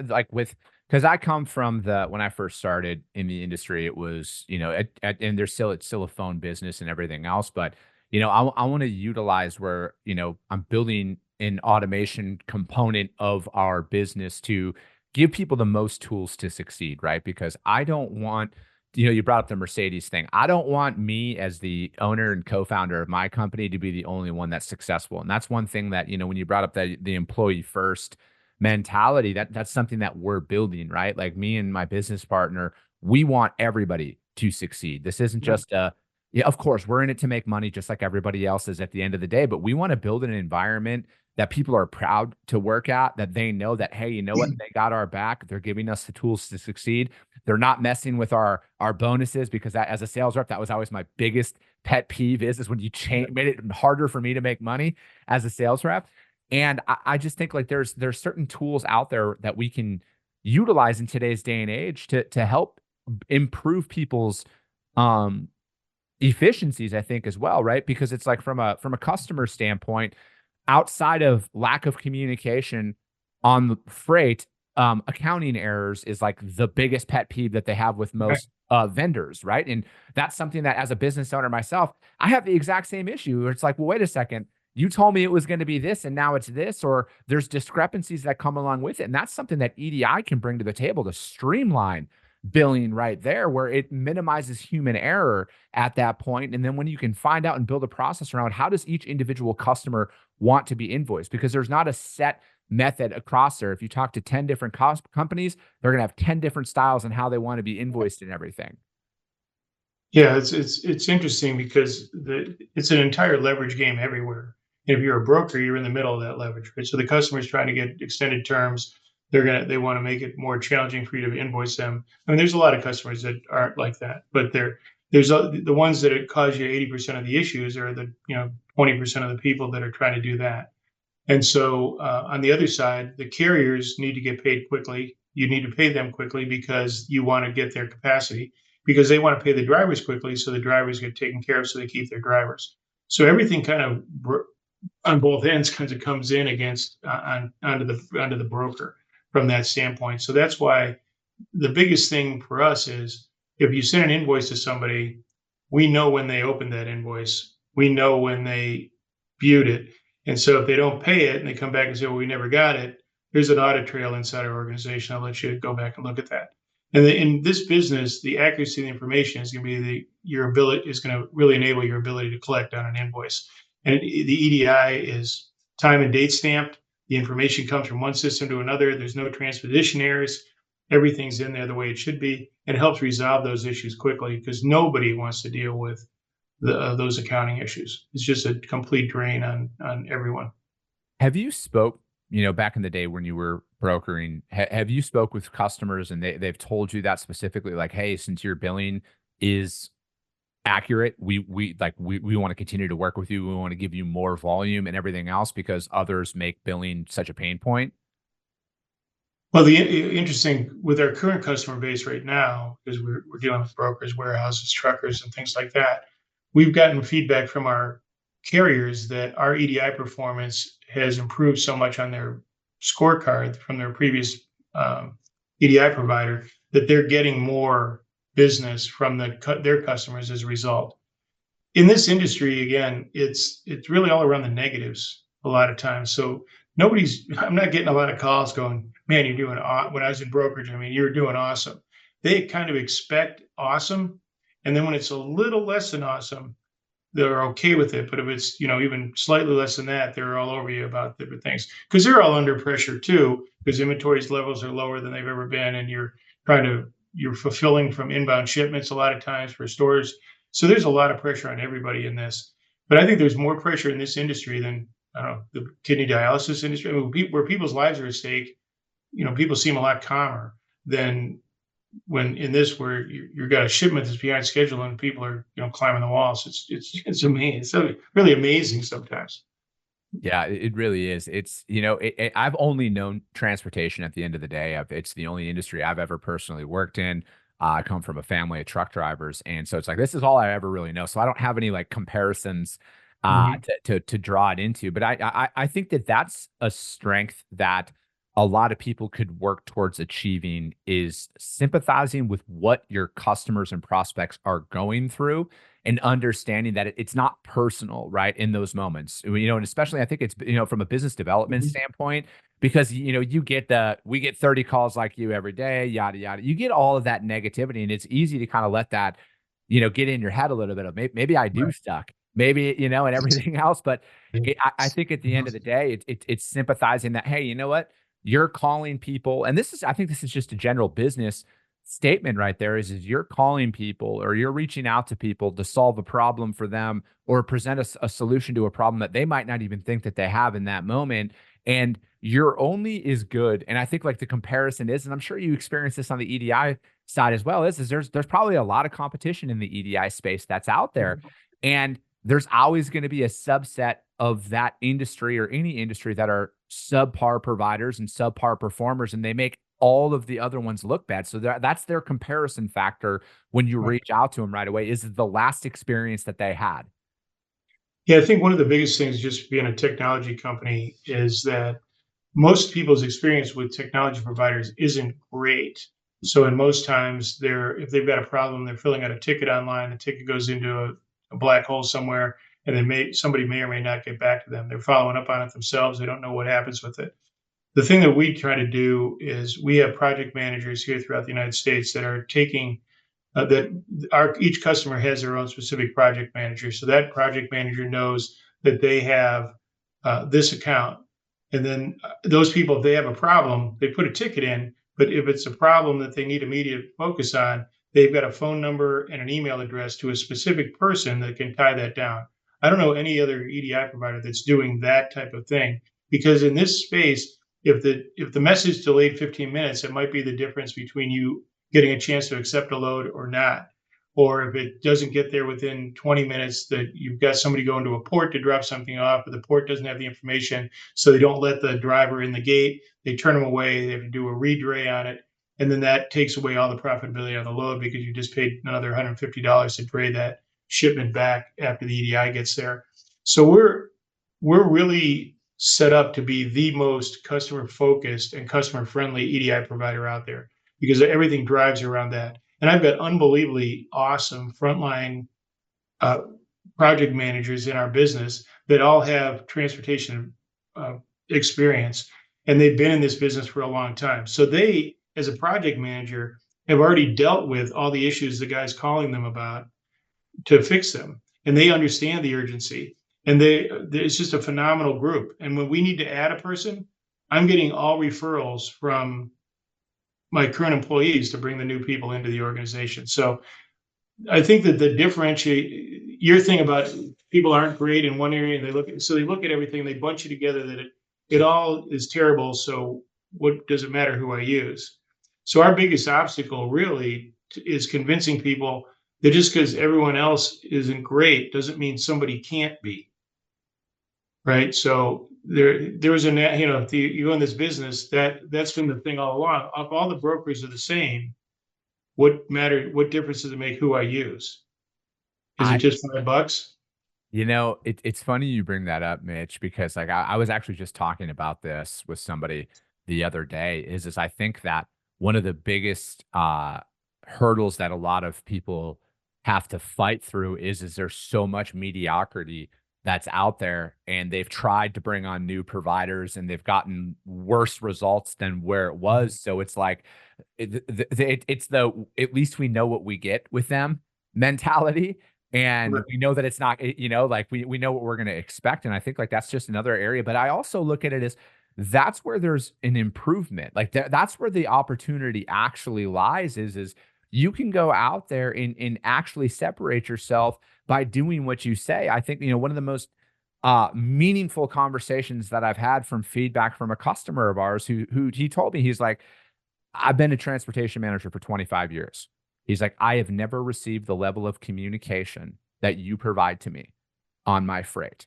because I come from when I first started in the industry, it was, and it's still a phone business and everything else. But, I want to utilize where, I'm building an automation component of our business to give people the most tools to succeed, right? Because I don't want, you brought up the Mercedes thing. I don't want me as the owner and co-founder of my company to be the only one that's successful. And that's one thing that, when you brought up the employee first mentality, that's something that we're building, right? Like me and my business partner, we want everybody to succeed. This isn't just yeah, of course, we're in it to make money just like everybody else is at the end of the day, but we want to build an environment that people are proud to work at, that they know that, hey, you know what? They got our back. They're giving us the tools to succeed. They're not messing with our bonuses, because that, as a sales rep, that was always my biggest pet peeve is when you made it harder for me to make money as a sales rep. And I just think like there's certain tools out there that we can utilize in today's day and age to help improve people's efficiencies, I think, as well, right? Because it's like from a customer standpoint, outside of lack of communication on the freight, accounting errors is like the biggest pet peeve that they have with most vendors, right? And that's something that, as a business owner myself, I have the exact same issue where it's like, well, wait a second, you told me it was going to be this and now it's this, or there's discrepancies that come along with it. And that's something that EDI can bring to the table to streamline billing right there, where it minimizes human error at that point. And then when you can find out and build a process around how does each individual customer want to be invoiced, because there's not a set method across there. If you talk to 10 different companies, they're going to have 10 different styles on how they want to be invoiced and everything. Yeah, it's interesting because it's an entire leverage game everywhere. And if you're a broker, you're in the middle of that leverage, right? So the customer's trying to get extended terms. They want to make it more challenging for you to invoice them. I mean, there's a lot of customers that aren't like that, but there's the ones that cause you 80% of the issues are the 20% of the people that are trying to do that. And so on the other side, the carriers need to get paid quickly. You need to pay them quickly because you want to get their capacity, because they want to pay the drivers quickly so the drivers get taken care of so they keep their drivers. So everything kind of on both ends kind of comes in against onto the broker from that standpoint. So that's why the biggest thing for us is if you send an invoice to somebody, we know when they opened that invoice, we know when they viewed it. And so if they don't pay it and they come back and say, well, we never got it, there's an audit trail inside our organization. I'll let you go back and look at that. And in this business, the accuracy of the information is going to be your ability is going to really enable your ability to collect on an invoice. And the EDI is time and date stamped. The information comes from one system to another. There's no transposition errors. Everything's in there the way it should be. And it helps resolve those issues quickly because nobody wants to deal with those accounting issues. It's just a complete drain on everyone. Have you spoke, back in the day when you were brokering, have you spoke with customers and they've told you that specifically, like, hey, since your billing is accurate, we want to continue to work with you. We want to give you more volume and everything else because others make billing such a pain point? Well, the interesting with our current customer base right now, because we're dealing with brokers, warehouses, truckers, and things like that, we've gotten feedback from our carriers that our EDI performance has improved so much on their scorecard from their previous EDI provider that they're getting more business from their customers as a result. In this industry, again, it's really all around the negatives a lot of times. So I'm not getting a lot of calls going, man, you're doing when I was in brokerage, I mean, you're doing awesome. They kind of expect awesome. And then when it's a little less than awesome, they're okay with it. But if it's, even slightly less than that, they're all over you about different things because they're all under pressure too, because inventories levels are lower than they've ever been. And you're fulfilling from inbound shipments a lot of times for stores. So there's a lot of pressure on everybody in this. But I think there's more pressure in this industry than, I don't know, the kidney dialysis industry. I mean, where people's lives are at stake, people seem a lot calmer than when in this where you've got a shipment that's behind schedule and people are climbing the walls. It's amazing. It's so really amazing sometimes. Yeah, it really is. It's, I've only known transportation at the end of the day. It's the only industry I've ever personally worked in. I come from a family of truck drivers. And so it's like, this is all I ever really know. So I don't have any like comparisons Mhm. to draw it into. But I think that that's a strength that a lot of people could work towards achieving is sympathizing with what your customers and prospects are going through and understanding that it's not personal, right? In those moments, and especially I think it's, from a business development Mhm. standpoint, because, we get 30 calls like you every day, yada, yada. You get all of that negativity and it's easy to kind of let that, get in your head a little bit of maybe I do Right. suck, maybe, and everything else. But I think at the end of the day, it's sympathizing that, hey, you know what? You're calling people, and I think this is just a general business statement right there is you're calling people or you're reaching out to people to solve a problem for them or present a solution to a problem that they might not even think that they have in that moment. And you're only as good. And I think like the comparison is, and I'm sure you experience this on the EDI side as well, is there's probably a lot of competition in the EDI space that's out there. And there's always going to be a subset of that industry or any industry that are subpar providers and subpar performers, and they make all of the other ones look bad. So that's their comparison factor when you Right. reach out to them right away is the last experience that they had. Yeah, I think one of the biggest things just being a technology company is that most people's experience with technology providers isn't great. So in most times if they've got a problem, they're filling out a ticket online, the ticket goes into a black hole somewhere, and then somebody may or may not get back to them. They're following up on it themselves. They don't know what happens with it. The thing that we try to do is we have project managers here throughout the United States that are taking that our each customer has their own specific project manager. So that project manager knows that they have this account, and then those people, if they have a problem, they put a ticket in. But if it's a problem that they need immediate focus on, they've got a phone number and an email address to a specific person that can tie that down. I don't know any other EDI provider that's doing that type of thing because in this space, if the message delayed 15 minutes, it might be the difference between you getting a chance to accept a load or not. Or if it doesn't get there within 20 minutes, that you've got somebody going to a port to drop something off, but the port doesn't have the information. So they don't let the driver in the gate. They turn them away. They have to do a redray on it. And then that takes away all the profitability on the load because you just paid another $150 to dray that shipment back after the EDI gets there. So we're really set up to be the most customer focused and customer friendly EDI provider out there because everything drives around that. And I've got unbelievably awesome frontline uh, project managers in our business that all have transportation uh, experience, and they've been in this business for a long time. So they, as a project manager, have already dealt with all the issues the guy's calling them about to fix them, and they understand the urgency. And it's just a phenomenal group. And when we need to add a person, I'm getting all referrals from my current employees to bring the new people into the organization. So I think that the differentiate your thing about people aren't great in one area and they look at everything, they bunch it together that it all is terrible. So what does it matter who I use? So our biggest obstacle really is convincing people that just because everyone else isn't great doesn't mean somebody can't be. Right. So there was if you go in this business, that's been the thing all along. If all the brokers are the same, what difference does it make who I use? Is it I, just $5? it's funny you bring that up, Mitch, because like I was actually just talking about this with somebody the other day is I think that one of the biggest hurdles that a lot of people have to fight through is there's so much mediocrity that's out there and they've tried to bring on new providers and they've gotten worse results than where it was. So it's like it's the at least we know what we get with them mentality. And Right. we know that it's not, like we know what we're going to expect. And I think like that's just another area. But I also look at it as that's where there's an improvement. Like that's where the opportunity actually lies is you can go out there and actually separate yourself by doing what you say. I think, one of the most meaningful conversations that I've had from feedback from a customer of ours who he told me, he's like, I've been a transportation manager for 25 years. He's like, I have never received the level of communication that you provide to me on my freight.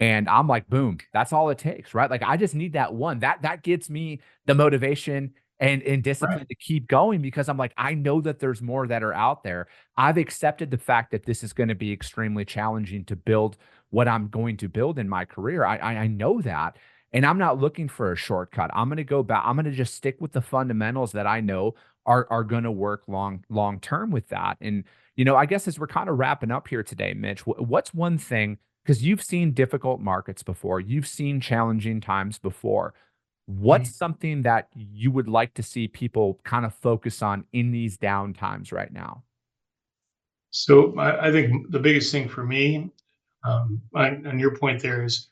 And I'm like, boom, that's all it takes, right? Like I just need that one. That gets me the motivation and discipline to keep going because I'm like, I know that there's more that are out there. I've accepted the fact that this is going to be extremely challenging to build what I'm going to build in my career. I know that. And I'm not looking for a shortcut. I'm going to go back. I'm going to just stick with the fundamentals that I know are going to work long term with that. And I guess as we're kind of wrapping up here today, Mitch, what's one thing, because you've seen difficult markets before, you've seen challenging times before. What's something that you would like to see people kind of focus on in these down times right now? So I think the biggest thing for me, on your point there, is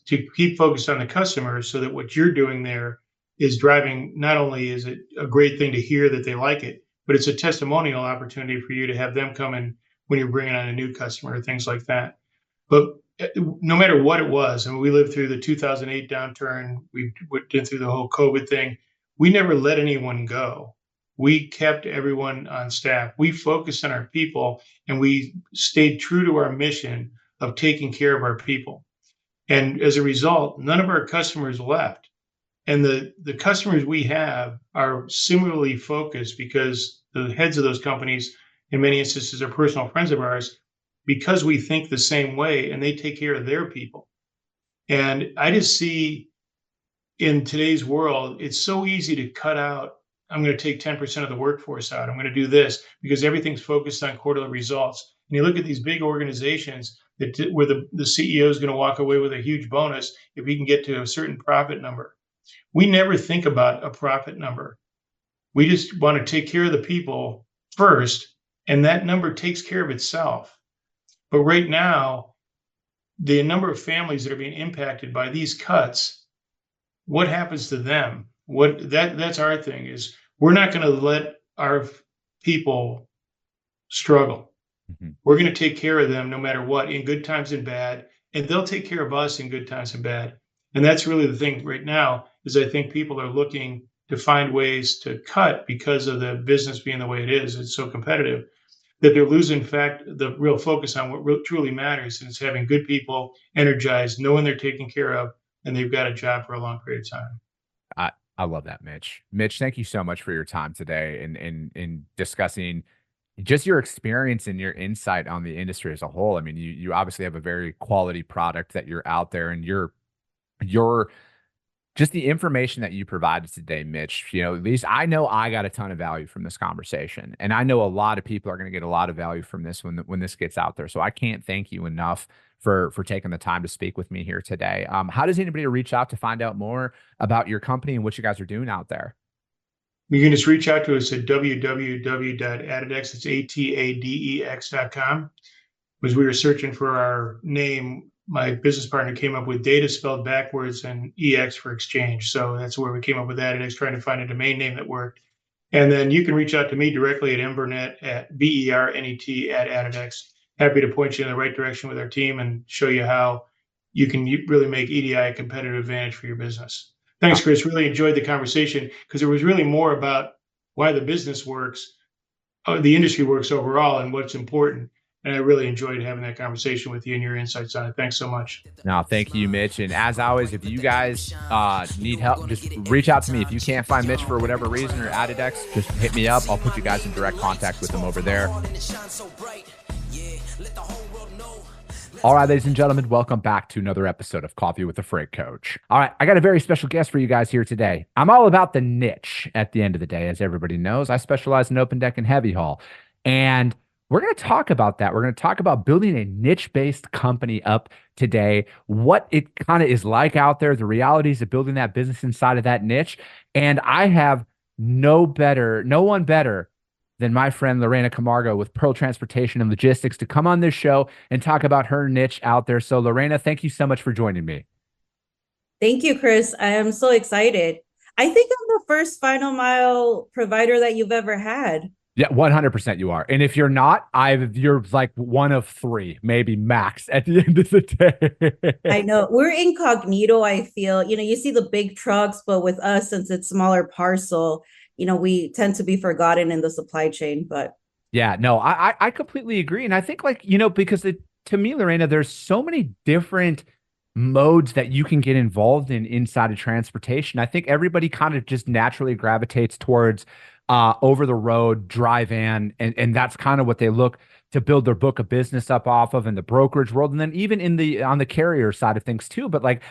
to keep focused on the customer so that what you're doing there is driving. Not only is it a great thing to hear that they like it, but it's a testimonial opportunity for you to have them come in when you're bringing on a new customer, things like that. But no matter what it was, and we lived through the 2008 downturn, we went through the whole COVID thing. We never let anyone go. We kept everyone on staff. We focused on our people, and we stayed true to our mission of taking care of our people. And as a result, none of our customers left. And the customers we have are similarly focused because the heads of those companies, in many instances, are personal friends of ours because we think the same way and they take care of their people. And I just see in today's world, it's so easy to cut out. I'm going to take 10% of the workforce out. I'm going to do this because everything's focused on quarterly results. And you look at these big organizations where the CEO is going to walk away with a huge bonus if he can get to a certain profit number. We never think about a profit number. We just want to take care of the people first, and that number takes care of itself. But right now, the number of families that are being impacted by these cuts, what happens to them? That's our thing is we're not going to let our people struggle. We're going to take care of them no matter what, in good times and bad, and they'll take care of us in good times and bad. And that's really the thing right now is I think people are looking to find ways to cut because of the business being the way it is. It's so competitive that they're losing, in fact, the real focus on what truly matters. And it's having good people energized, knowing they're taken care of, and they've got a job for a long period of time. I love that, Mitch. Mitch, thank you so much for your time today in discussing just your experience and your insight on the industry as a whole. I mean, you obviously have a very quality product that you're out there, and you're just the information that you provided today, Mitch, at least I know I got a ton of value from this conversation. And I know a lot of people are going to get a lot of value from this when this gets out there. So I can't thank you enough for taking the time to speak with me here today. How does anybody reach out to find out more about your company and what you guys are doing out there? You can just reach out to us at www.adidex, it's ATADEX.com. As we were searching for our name, my business partner came up with data spelled backwards and EX for exchange. So that's where we came up with Adidex, trying to find a domain name that worked. And then you can reach out to me directly at mbernet at BERNET at Adidex. Happy to point you in the right direction with our team and show you how you can really make EDI a competitive advantage for your business. Thanks, Chris. Really enjoyed the conversation because it was really more about why the business works, the industry works overall, and what's important. And I really enjoyed having that conversation with you and your insights on it. Thanks so much. No, thank you, Mitch. And as always, if you guys need help, just reach out to me. If you can't find Mitch for whatever reason or Adidex, just hit me up. I'll put you guys in direct contact with him over there. All right, ladies and gentlemen, welcome back to another episode of Coffee with the Freight Coach. All right, I got a very special guest for you guys here today. I'm all about the niche at the end of the day. As everybody knows, I specialize in open deck and heavy haul. And we're going to talk about that. We're going to talk about building a niche-based company up today, what it kind of is like out there, the realities of building that business inside of that niche. And I have no one better than my friend Lorena Camargo with Pearl Transportation and Logistics to come on this show and talk about her niche out there. So Lorena, thank you so much for joining me. Thank you, Chris. I am so excited. I think I'm the first final mile provider that you've ever had. Yeah, 100% you are. And if you're not, you're like one of three, maybe max at the end of the I day. know we're incognito. I feel, you see the big trucks, but with us, since it's smaller parcel, we tend to be forgotten in the supply chain. But Yeah, no, I completely agree. And I think like, because to me, Lorena, there's so many different modes that you can get involved in inside of transportation. I think everybody kind of just naturally gravitates towards over the road, dry van, and that's kind of what they look to build their book of business up off of in the brokerage world. And then even in the on the carrier side of things too. But like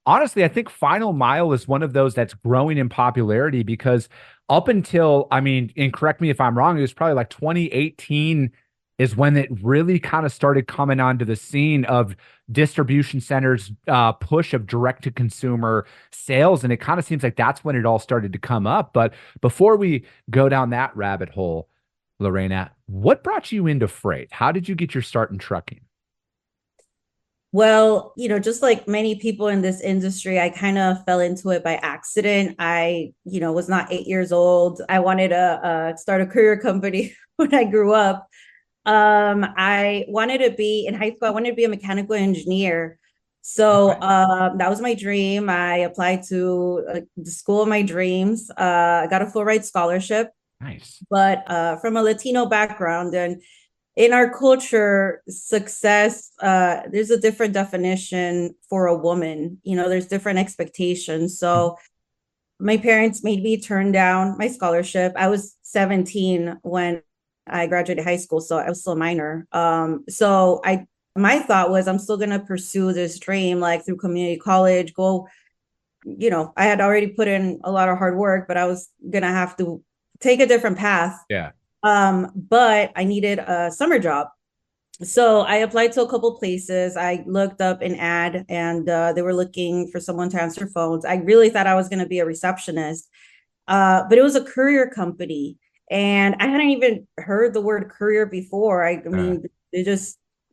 honestly, I think final mile is one of those that's growing in popularity because up until, I mean, and correct me if I'm wrong, it was probably like 2018 is when it really kind of started coming onto the scene of distribution centers push of direct to consumer sales. And it kind of seems like that's when it all started to come up. But before we go down that rabbit hole, Lorena, what brought you into freight? How did you get your start in trucking? well, just like many people in this industry, I kind of fell into it by accident. I, was not 8 years old. I wanted to start a career company when I grew up. I wanted to be in high school. I wanted to be a mechanical engineer. So Okay. that was my dream. I applied to the school of my dreams. I got a full ride scholarship, Nice. but from a Latino background. And in our culture, success, there's a different definition for a woman. There's different expectations. So my parents made me turn down my scholarship. I was 17 when I graduated high school, so I was still a minor. My thought was I'm still gonna pursue this dream like through community college, go, I had already put in a lot of hard work, but I was gonna have to take a different path. Yeah. But I needed a summer job. So I applied to a couple places. I looked up an ad and they were looking for someone to answer phones. I really thought I was going to be a receptionist, but it was a courier company. And I hadn't even heard the word courier before. I mean, it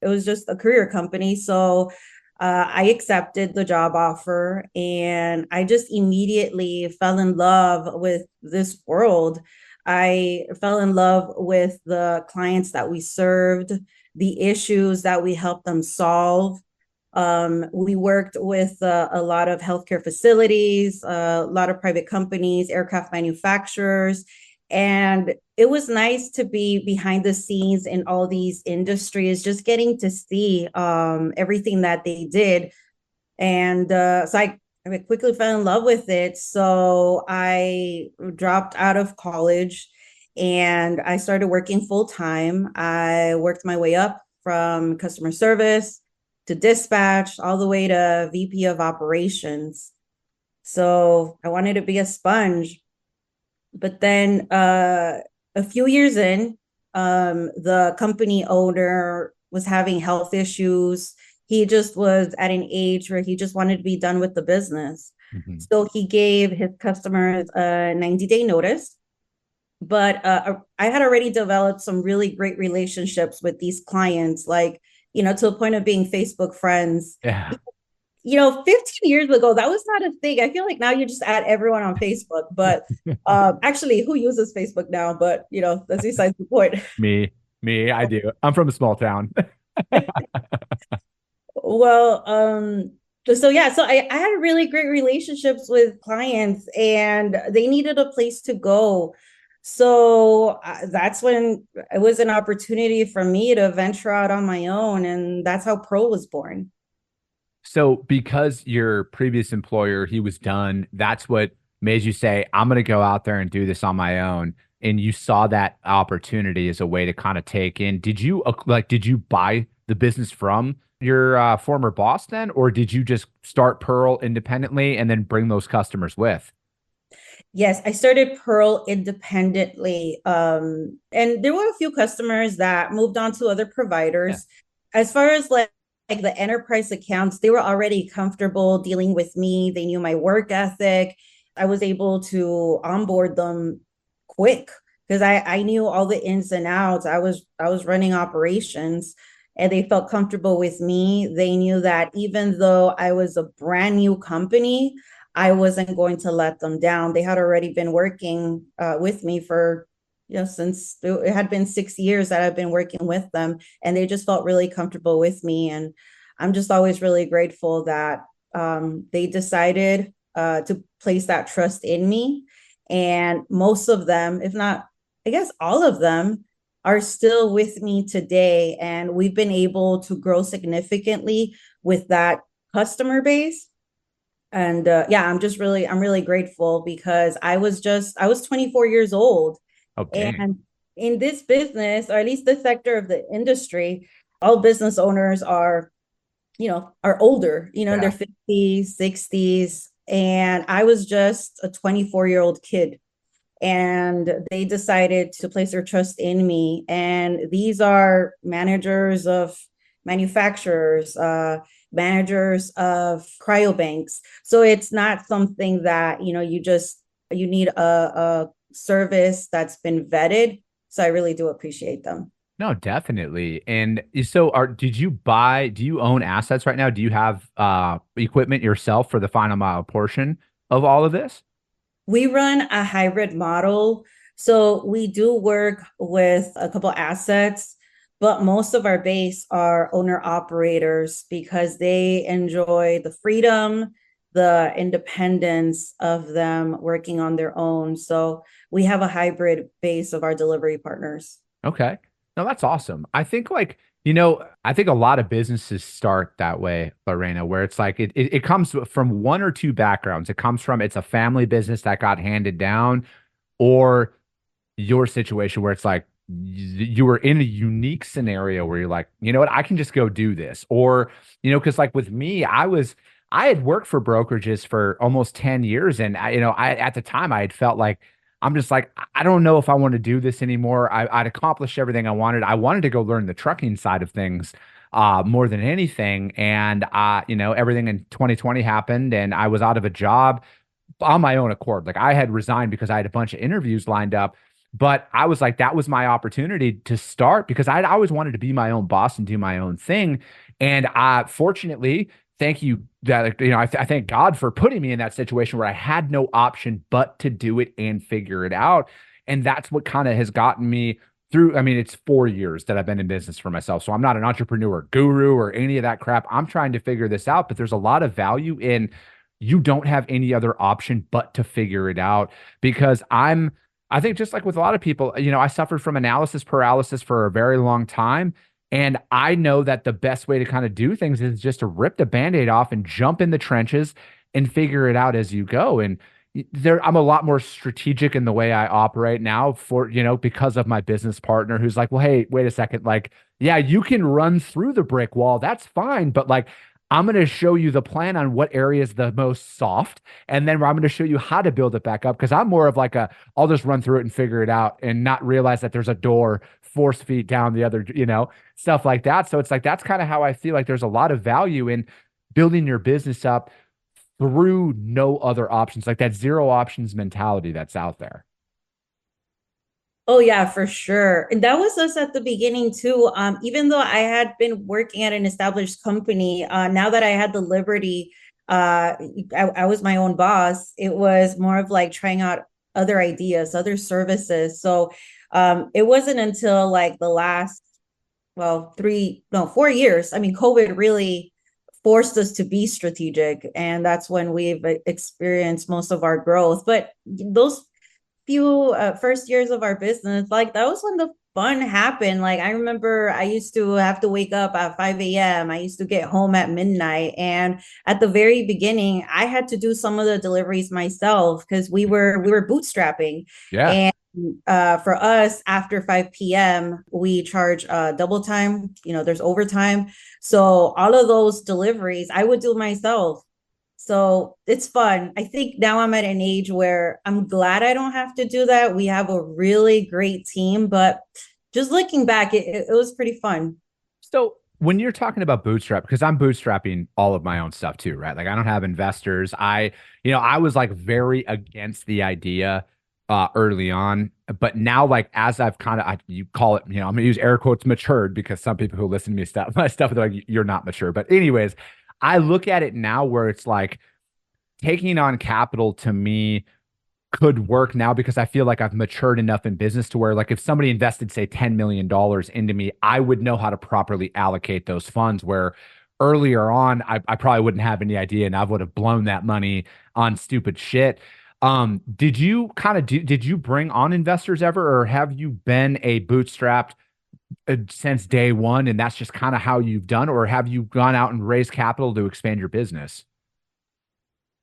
was just a courier company. So I accepted the job offer and I just immediately fell in love with this world. I fell in love with the clients that we served, the issues that we helped them solve. We worked with a lot of healthcare facilities, a lot of private companies, aircraft manufacturers, and it was nice to be behind the scenes in all these industries, just getting to see everything that they did. And I quickly fell in love with it. So I dropped out of college and I started working full time. I worked my way up from customer service to dispatch, all the way to VP of operations. So I wanted to be a sponge. But then a few years in, the company owner was having health issues. He just was at an age where he just wanted to be done with the business. Mhm. So he gave his customers a 90-day notice. But I had already developed some really great relationships with these clients, like, to a point of being Facebook friends. Yeah. 15 years ago, that was not a thing. I feel like now you just add everyone on Facebook, but actually, who uses Facebook now? But, that's besides the point. I do. I'm from a small town. Well, so yeah, so I had really great relationships with clients and they needed a place to go. So that's when it was an opportunity for me to venture out on my own. And that's how Pro was born. So because your previous employer, he was done, that's what made you say, I'm going to go out there and do this on my own. And you saw that opportunity as a way to kind of take in. Did you buy the business from your former boss then, or did you just start Pearl independently and then bring those customers with? Yes, I started Pearl independently. And there were a few customers that moved on to other Yeah. providers. As far as like the enterprise accounts, they were already comfortable dealing with me. They knew my work ethic. I was able to onboard them quick because I knew all the ins and outs. I was running operations and they felt comfortable with me. They knew that even though I was a brand new company, I wasn't going to let them down. They had already been working with me for since it had been 6 years that I've been working with them, and they just felt really comfortable with me. And I'm just always really grateful that they decided to place that trust in me. And most of them, if not, I guess all of them, are still with me today. And we've been able to grow significantly with that customer base. And yeah, I'm really grateful, because I was 24 years old. Okay. And in this business, or at least this sector of the industry, all business owners are older, in their 50s, 60s. And I was just a 24-year-old kid. And they decided to place their trust in me. And these are managers of manufacturers, managers of cryobanks. So it's not something that, you need a service that's been vetted. So I really do appreciate them. No, definitely. And so do you own assets right now? Do you have equipment yourself for the final mile portion of all of this? We run a hybrid model. So we do work with a couple assets, but most of our base are owner operators, because they enjoy the freedom, the independence of them working on their own. So we have a hybrid base of our delivery partners. Okay. No, that's awesome. I think I think a lot of businesses start that way, Lorena, where it's like it comes from one or two backgrounds. It comes from it's a family business that got handed down, or your situation where it's like you were in a unique scenario where you're like, you know what, I can just go do this. Or, because like with me, I had worked for brokerages for almost 10 years. And I at the time I had felt like, I'm just like, I don't know if I want to do this anymore. I'd accomplished everything I wanted. I wanted to go learn the trucking side of things more than anything. And, everything in 2020 happened, and I was out of a job on my own accord. Like, I had resigned because I had a bunch of interviews lined up, but I was like, that was my opportunity to start, because I'd always wanted to be my own boss and do my own thing. And fortunately, thank you that, I thank God for putting me in that situation where I had no option but to do it and figure it out. And that's what kind of has gotten me through. I mean, it's 4 years that I've been in business for myself. So I'm not an entrepreneur guru or any of that crap. I'm trying to figure this out, but there's a lot of value in, you don't have any other option but to figure it out. Because I think just like with a lot of people, I suffered from analysis paralysis for a very long time. And I know that the best way to kind of do things is just to rip the Band-Aid off and jump in the trenches and figure it out as you go. And I'm a lot more strategic in the way I operate now because of my business partner, who's like, well, hey, wait a second. Like, yeah, you can run through the brick wall. That's fine. But like, I'm going to show you the plan on what area is the most soft. And then I'm going to show you how to build it back up. Cause I'm more of like I'll just run through it and figure it out and not realize that there's a door 4 feet down the other, stuff like that. So it's like, that's kind of how I feel like there's a lot of value in building your business up through no other options, like that zero options mentality that's out there. Oh yeah, for sure. And that was us at the beginning too. Even though I had been working at an established company, now that I had the liberty, I was my own boss. It was more of like trying out other ideas, other services. So it wasn't until like the last, 4 years. I mean, COVID really forced us to be strategic, and that's when we've experienced most of our growth. But those few first years of our business, like that was when the fun happened. Like I remember I used to have to wake up at 5 a.m. I used to get home at midnight. And at the very beginning, I had to do some of the deliveries myself because we were bootstrapping. Yeah. And for us, after 5 p.m., we charge double time. There's overtime. So all of those deliveries I would do myself. So it's fun. I think now I'm at an age where I'm glad I don't have to do that. We have a really great team, but just looking back, it was pretty fun. So when you're talking about bootstrap, because I'm bootstrapping all of my own stuff too, right? Like I don't have investors. I was like very against the idea early on, but now like as I've kind of, you call it, I'm gonna use air quotes matured, because some people who listen to me my stuff, they're like, you're not mature. But anyways, I look at it now where it's like taking on capital to me could work now because I feel like I've matured enough in business to where, like, if somebody invested, say, $10 million into me, I would know how to properly allocate those funds. Where earlier on, I probably wouldn't have any idea, and I would have blown that money on stupid shit. Did you kind of did you bring on investors ever, or have you been a bootstrapped since day one, and that's just kind of how you've done, or have you gone out and raised capital to expand your business?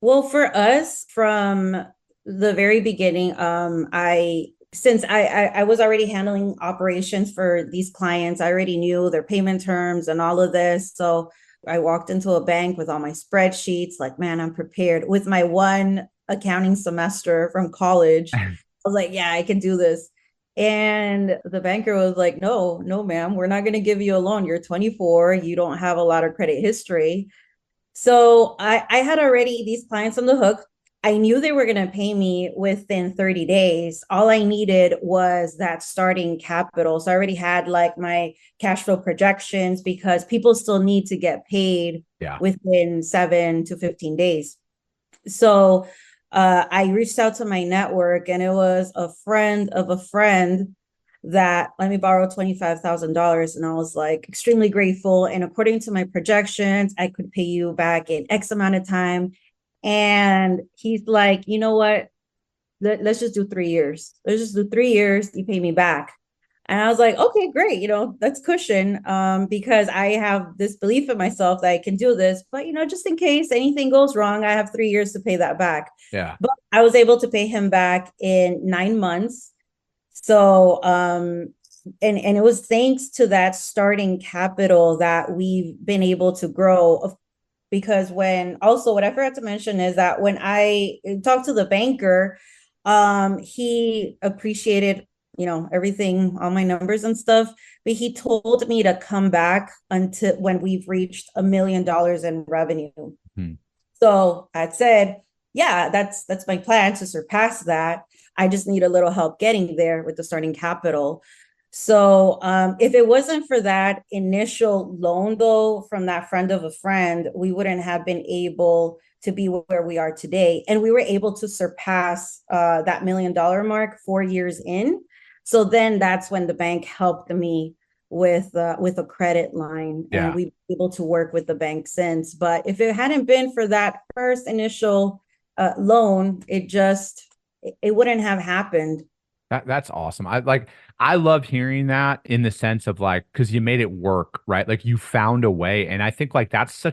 Well, for us, from the very beginning, I was already handling operations for these clients, I already knew their payment terms and all of this. So I walked into a bank with all my spreadsheets, like, man, I'm prepared. With my one accounting semester from college, I was like, yeah, I can do this. And the banker was like, no, no, ma'am, we're not going to give you a loan. You're 24. You don't have a lot of credit history. So I had already these clients on the hook. I knew they were going to pay me within 30 days. All I needed was that starting capital. So I already had like my cash flow projections, because people still need to get paid within 7 to 15 days. So I reached out to my network, and it was a friend of a friend that let me borrow $25,000. And I was like extremely grateful. And according to my projections, I could pay you back in X amount of time. And he's like, you know what? Let's just do 3 years. Let's just do 3 years. You pay me back. And I was like, okay, great. That's cushion, because I have this belief in myself that I can do this. But, just in case anything goes wrong, I have 3 years to pay that back. Yeah. But I was able to pay him back in 9 months. So, and it was thanks to that starting capital that we've been able to grow. Because what I forgot to mention is that when I talked to the banker, he appreciated, everything, all my numbers and stuff, but he told me to come back until when we've reached $1 million in revenue. So I said, yeah, that's my plan, to surpass that. I just need a little help getting there with the starting capital. So if it wasn't for that initial loan, though, from that friend of a friend, we wouldn't have been able to be where we are today. And we were able to surpass that $1 million mark 4 years in. So then that's when the bank helped me with a credit line, and we've been able to work with the bank since. But if it hadn't been for that first initial loan, it wouldn't have happened. That's awesome. I love hearing that, in the sense of, like, because you made it work, right? Like, you found a way. And I think, like, that's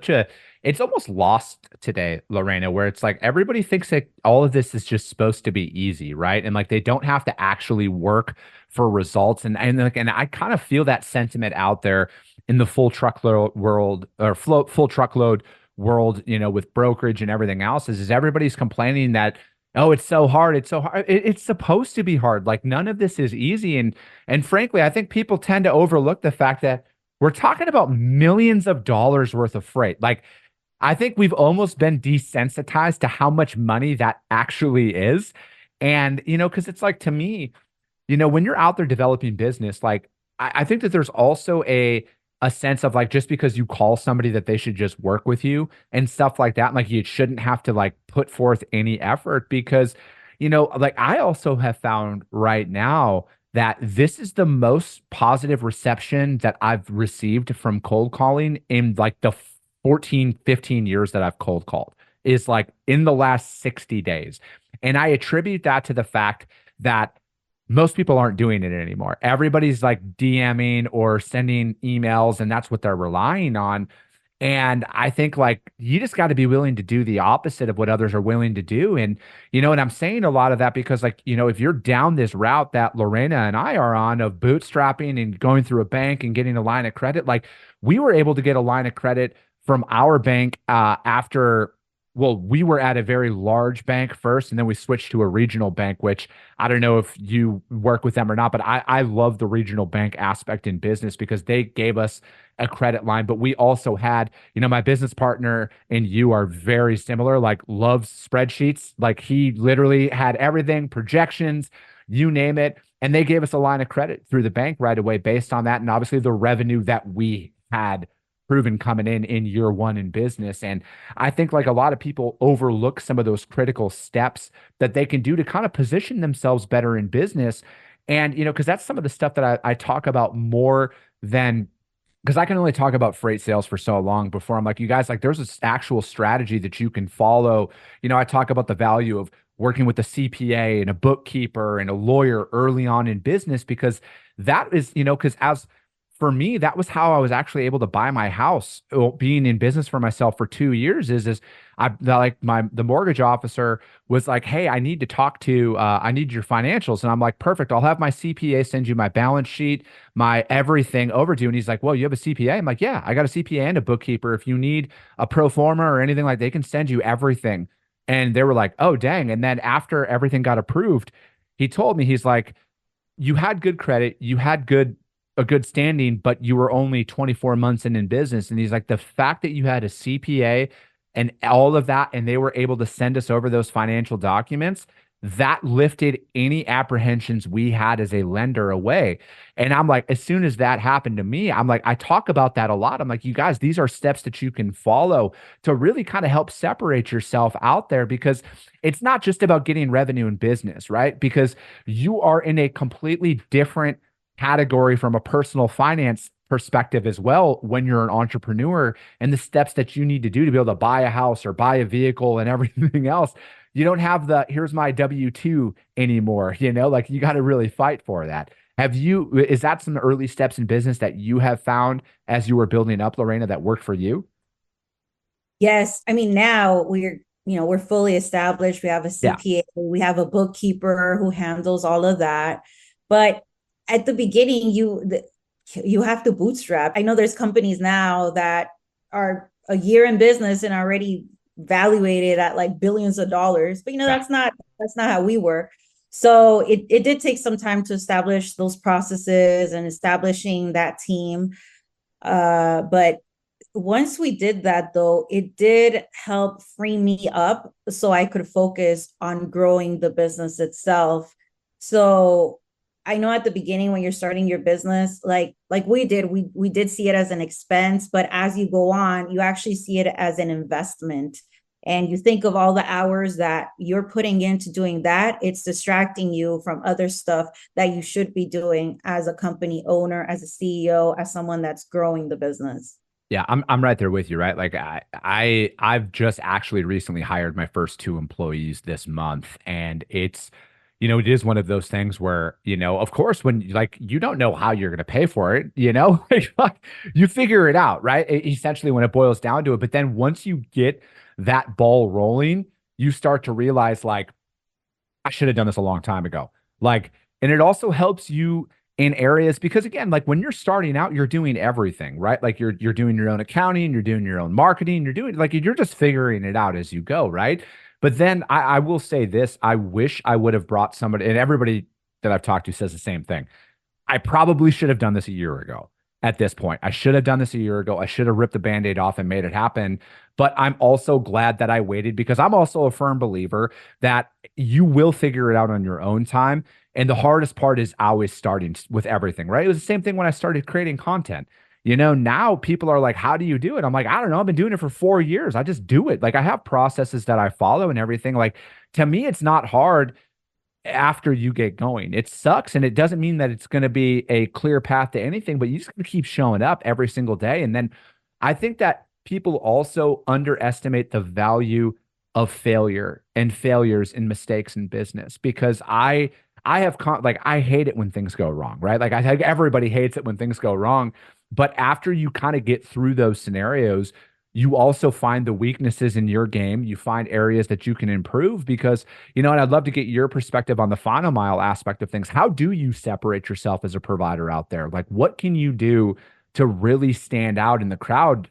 it's almost lost today, Lorena, where it's like everybody thinks that all of this is just supposed to be easy, right? And like, they don't have to actually work for results. And I kind of feel that sentiment out there in the full truckload world, or full truckload world, with brokerage and everything else, is everybody's complaining that, oh, it's so hard. It's so hard. It's supposed to be hard. Like, none of this is easy. And frankly, I think people tend to overlook the fact that we're talking about millions of dollars worth of freight. Like, I think we've almost been desensitized to how much money that actually is. And, because it's like, to me, when you're out there developing business, like, I think that there's also a sense of, like, just because you call somebody that they should just work with you and stuff like that, like, you shouldn't have to, like, put forth any effort, because, like, I also have found right now that this is the most positive reception that I've received from cold calling in, like, the 14, 15 years that I've cold called, is like in the last 60 days. And I attribute that to the fact that most people aren't doing it anymore. Everybody's like DMing or sending emails, and that's what they're relying on. And I think, like, you just got to be willing to do the opposite of what others are willing to do. And, and I'm saying a lot of that because, like, if you're down this route that Lorena and I are on, of bootstrapping and going through a bank and getting a line of credit, like, we were able to get a line of credit from our bank we were at a very large bank first, and then we switched to a regional bank, which I don't know if you work with them or not, but I love the regional bank aspect in business, because they gave us a credit line. But we also had, my business partner and you are very similar, like, loves spreadsheets. Like, he literally had everything, projections, you name it. And they gave us a line of credit through the bank right away based on that. And obviously the revenue that we had proven coming in year one in business. And I think like a lot of people overlook some of those critical steps that they can do to kind of position themselves better in business. And, you know, because that's some of the stuff that I talk about more than, because I can only talk about freight sales for so long before I'm like, you guys, like there's this actual strategy that you can follow. You know, I talk about the value of working with a CPA and a bookkeeper and a lawyer early on in business, because that is, you know, because as for me, that was how I was actually able to buy my house. Being in business for myself for 2 years is the mortgage officer was like, hey, I need to talk to, I need your financials. And I'm like, perfect. I'll have my CPA send you my balance sheet, my everything over to you. And he's like, well, you have a CPA? I'm like, yeah, I got a CPA and a bookkeeper. If you need a pro forma or anything, like they can send you everything. And they were like, oh, dang. And then after everything got approved, he told me, he's like, you had good credit, you had a good standing, but you were only 24 months in business. And he's like, the fact that you had a CPA and all of that, and they were able to send us over those financial documents, that lifted any apprehensions we had as a lender away. And I'm like, as soon as that happened to me, I'm like, I talk about that a lot. I'm like, you guys, these are steps that you can follow to really kind of help separate yourself out there, because it's not just about getting revenue in business, right? Because you are in a completely different category from a personal finance perspective as well when you're an entrepreneur, and the steps that you need to do to be able to buy a house or buy a vehicle and everything else. You don't have the here's my W-2 anymore, you know, like you got to really fight for that. Is that some early steps in business that you have found as you were building up, Lorena, that worked for you? Yes. I mean, now we're fully established. We have a CPA, we have a bookkeeper who handles all of that. But at the beginning, you have to bootstrap. I know there's companies now that are a year in business and already valuated at like billions of dollars, but that's not how we work. So it did take some time to establish those processes and establishing that team. But once we did that, though, it did help free me up so I could focus on growing the business itself. So I know at the beginning when you're starting your business, like we did see it as an expense, but as you go on, you actually see it as an investment. And you think of all the hours that you're putting into doing that, it's distracting you from other stuff that you should be doing as a company owner, as a CEO, as someone that's growing the business. Yeah, I'm right there with you, right? Like I've just actually recently hired my first 2 employees this month, and it's, you know, it is one of those things where, you know, of course, when like you don't know how you're going to pay for it, you know, like, you figure it out, right? Essentially, when it boils down to it. But then once you get that ball rolling, you start to realize, like, I should have done this a long time ago. Like, and it also helps you in areas because, again, like when you're starting out, you're doing everything, right? Like you're doing your own accounting, you're doing your own marketing, you're just figuring it out as you go, right? But then I will say this, I wish I would have brought somebody, and everybody that I've talked to says the same thing. I probably should have done this a year ago at this point. I should have done this a year ago. I should have ripped the Band-Aid off and made it happen. But I'm also glad that I waited, because I'm also a firm believer that you will figure it out on your own time. And the hardest part is always starting with everything, right? It was the same thing when I started creating content. You know, now people are like, how do you do it? I'm like, I don't know. I've been doing it for 4 years. I just do it. Like, I have processes that I follow and everything. Like, to me, it's not hard after you get going. It sucks. And it doesn't mean that it's going to be a clear path to anything, but you just got to keep showing up every single day. And then I think that people also underestimate the value of failure and failures and mistakes in business, because I hate it when things go wrong, right? Like, I think everybody hates it when things go wrong. But after you kind of get through those scenarios, you also find the weaknesses in your game. You find areas that you can improve, because, you know, and I'd love to get your perspective on the final mile aspect of things. How do you separate yourself as a provider out there? Like, what can you do to really stand out in the crowd?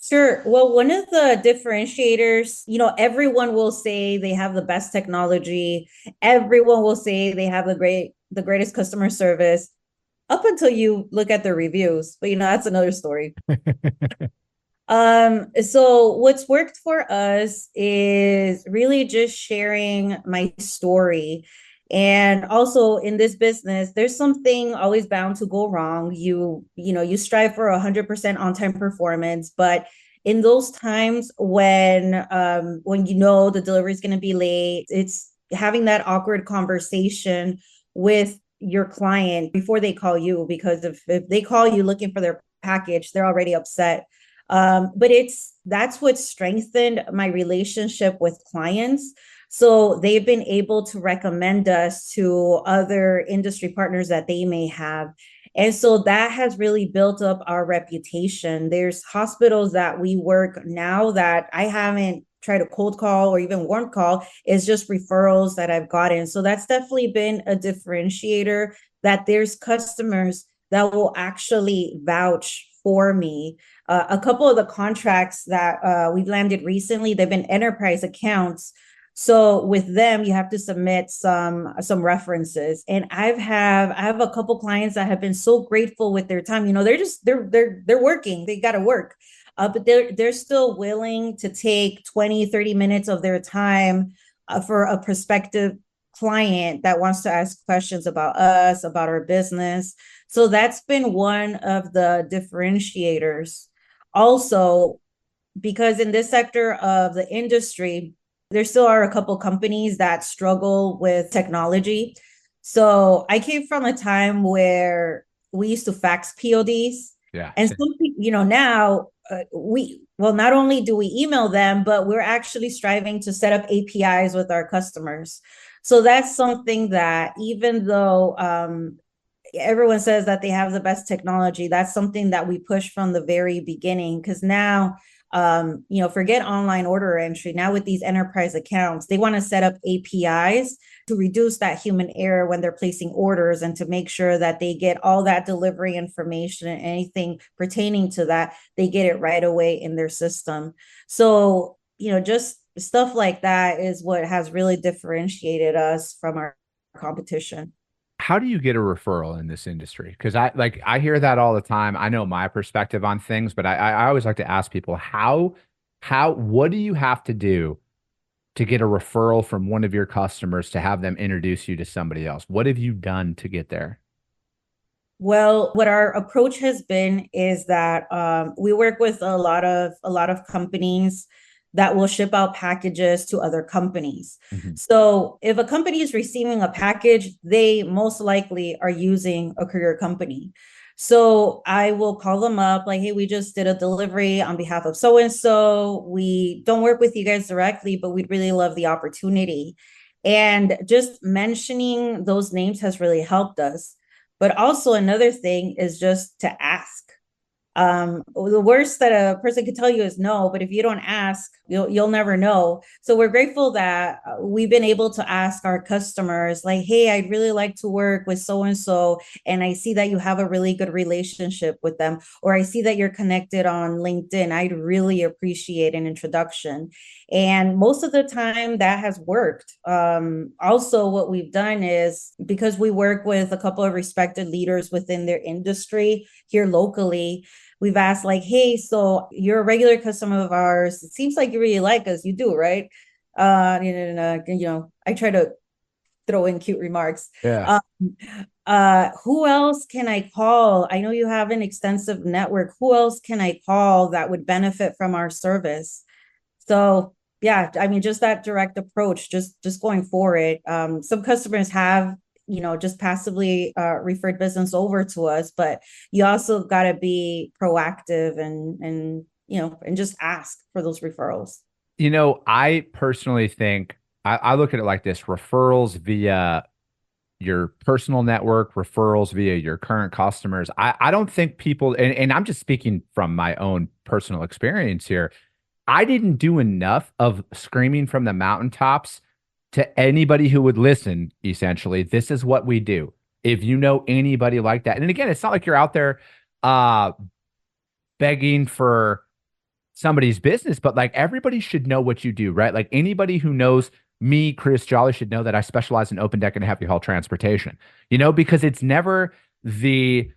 Sure. Well, one of the differentiators, everyone will say they have the best technology. Everyone will say they have the greatest customer service up until you look at the reviews. But that's another story. So what's worked for us is really just sharing my story And also in this business, there's something always bound to go wrong. You strive for 100% on-time performance, but in those times when the delivery is going to be late, it's having that awkward conversation with your client before they call you, because if they call you looking for their package, they're already upset. But that's what strengthened my relationship with clients. So they've been able to recommend us to other industry partners that they may have. And so that has really built up our reputation. There's hospitals that we work now that I haven't tried to cold call or even warm call. It's just referrals that I've gotten. So that's definitely been a differentiator, that there's customers that will actually vouch for me. A couple of the contracts that we've landed recently, they've been enterprise accounts. So with them, you have to submit some references. And I have a couple clients that have been so grateful with their time. They're working, they got to work. But they're still willing to take 20, 30 minutes of their time for a prospective client that wants to ask questions about us, about our business. So that's been one of the differentiators. Also, because in this sector of the industry, there still are a couple companies that struggle with technology. So I came from a time where we used to fax PODs. Yeah. And now not only do we email them, but we're actually striving to set up APIs with our customers. So that's something that, even though everyone says that they have the best technology, that's something that we push from the very beginning. Because now, forget online order entry. Now with these enterprise accounts, they want to set up APIs to reduce that human error when they're placing orders, and to make sure that they get all that delivery information and anything pertaining to that, they get it right away in their system. So, just stuff like that is what has really differentiated us from our competition. How do you get a referral in this industry? Because I hear that all the time. I know my perspective on things, but I always like to ask people, what do you have to do to get a referral from one of your customers to have them introduce you to somebody else? What have you done to get there? Well, what our approach has been is that we work with a lot of companies that will ship out packages to other companies. Mm-hmm. So if a company is receiving a package, they most likely are using a courier company. So I will call them up like, hey, we just did a delivery on behalf of so-and-so. We don't work with you guys directly, but we'd really love the opportunity. And just mentioning those names has really helped us. But also another thing is just to ask. The worst that a person could tell you is no, but if you don't ask, you'll never know. So we're grateful that we've been able to ask our customers like, hey, I'd really like to work with so-and-so, and I see that you have a really good relationship with them, or I see that you're connected on LinkedIn. I'd really appreciate an introduction. And most of the time that has worked. Also, what we've done is, because we work with a couple of respected leaders within their industry here locally, we've asked like, hey, so you're a regular customer of ours. It seems like you really like us. You do, right? I try to throw in cute remarks. Yeah. Who else can I call? I know you have an extensive network. Who else can I call that would benefit from our service? So yeah, I mean, just that direct approach, just going for it. Some customers have, just passively referred business over to us, but you also got to be proactive and just ask for those referrals. I personally think I look at it like this: referrals via your personal network, referrals via your current customers. I don't think people, and I'm just speaking from my own personal experience here, I didn't do enough of screaming from the mountaintops to anybody who would listen. Essentially, this is what we do. If you know anybody like that, and again, it's not like you're out there begging for somebody's business, but like everybody should know what you do, right? Like anybody who knows me, Chris Jolly, should know that I specialize in open deck and heavy haul transportation, because it's never the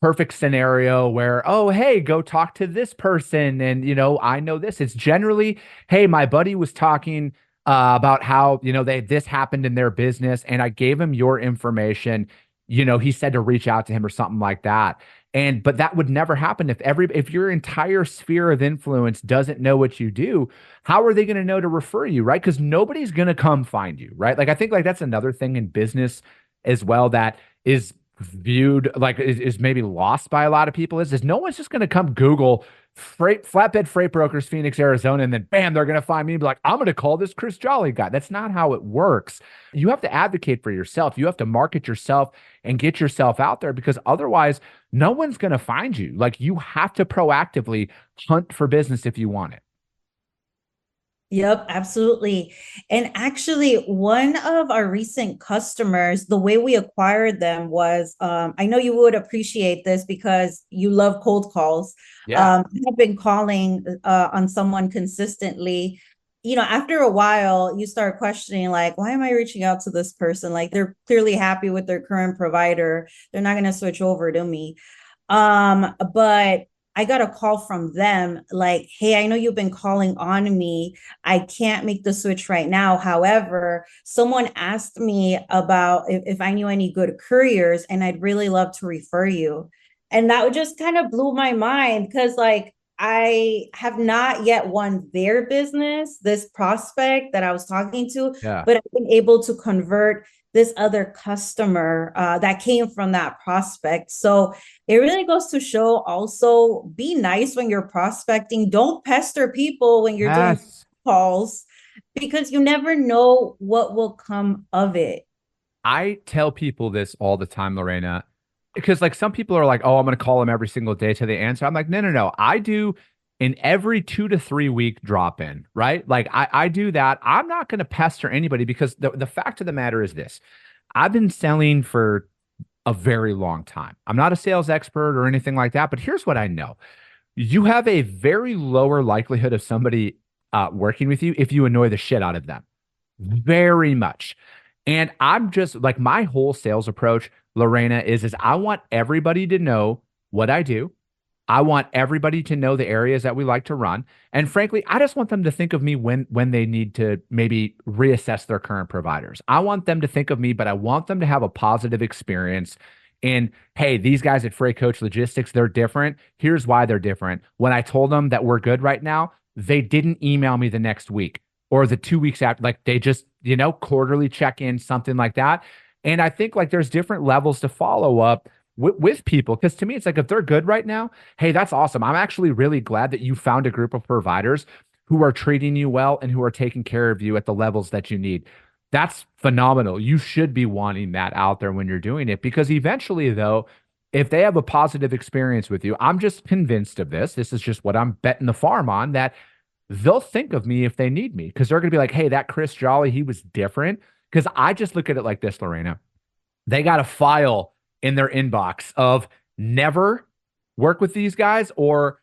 perfect scenario where, oh, hey, go talk to this person. And, I know this. It's generally, hey, my buddy was talking about how, this happened in their business. And I gave him your information. He said to reach out to him or something like that. But that would never happen if your entire sphere of influence doesn't know what you do. How are they going to know to refer you, right? Because nobody's going to come find you, right? Like, I think like that's another thing in business as well that is viewed like is maybe lost by a lot of people is no one's just going to come Google flatbed freight brokers, Phoenix, Arizona, and then bam, they're going to find me and be like, I'm going to call this Chris Jolly guy. That's not how it works. You have to advocate for yourself. You have to market yourself and get yourself out there, because otherwise no one's going to find you. Like, you have to proactively hunt for business if you want it. Yep, absolutely. And actually, one of our recent customers, the way we acquired them was, I know you would appreciate this because you love cold calls. Yeah. I've been calling on someone consistently. After a while, you start questioning, like, why am I reaching out to this person? Like, they're clearly happy with their current provider. They're not going to switch over to me. But I got a call from them like, hey, I know you've been calling on me. I can't make the switch right now. However, someone asked me about if I knew any good couriers, and I'd really love to refer you. And that just kind of blew my mind, because like, I have not yet won their business, this prospect that I was talking to, but I've been able to convert this other customer that came from that prospect. So it really goes to show also, be nice when you're prospecting. Don't pester people when you're doing calls, because you never know what will come of it. I tell people this all the time, Lorena, because like some people are like, oh, I'm going to call them every single day till they answer. I'm like, no. I do in every 2 to 3 week drop in, right? Like I do that. I'm not going to pester anybody, because the fact of the matter is this: I've been selling for a very long time. I'm not a sales expert or anything like that, but here's what I know. You have a very lower likelihood of somebody working with you if you annoy the shit out of them. Very much. And I'm just like, my whole sales approach, Lorena, is I want everybody to know what I do. I want everybody to know the areas that we like to run. And frankly, I just want them to think of me when they need to maybe reassess their current providers. I want them to think of me, but I want them to have a positive experience. And hey, these guys at Freight Coach Logistics, they're different. Here's why they're different. When I told them that we're good right now, they didn't email me the next week or the 2 weeks after. Like, they just, quarterly check in, something like that. And I think like there's different levels to follow up with people, because to me, it's like, if they're good right now, hey, that's awesome. I'm actually really glad that you found a group of providers who are treating you well and who are taking care of you at the levels that you need. That's phenomenal. You should be wanting that out there when you're doing it, because eventually, though, if they have a positive experience with you, I'm just convinced of this. This is just what I'm betting the farm on, that they'll think of me if they need me, because they're going to be like, hey, that Chris Jolly, he was different. Because I just look at it like this, Lorena. They got a file in their inbox of never work with these guys, or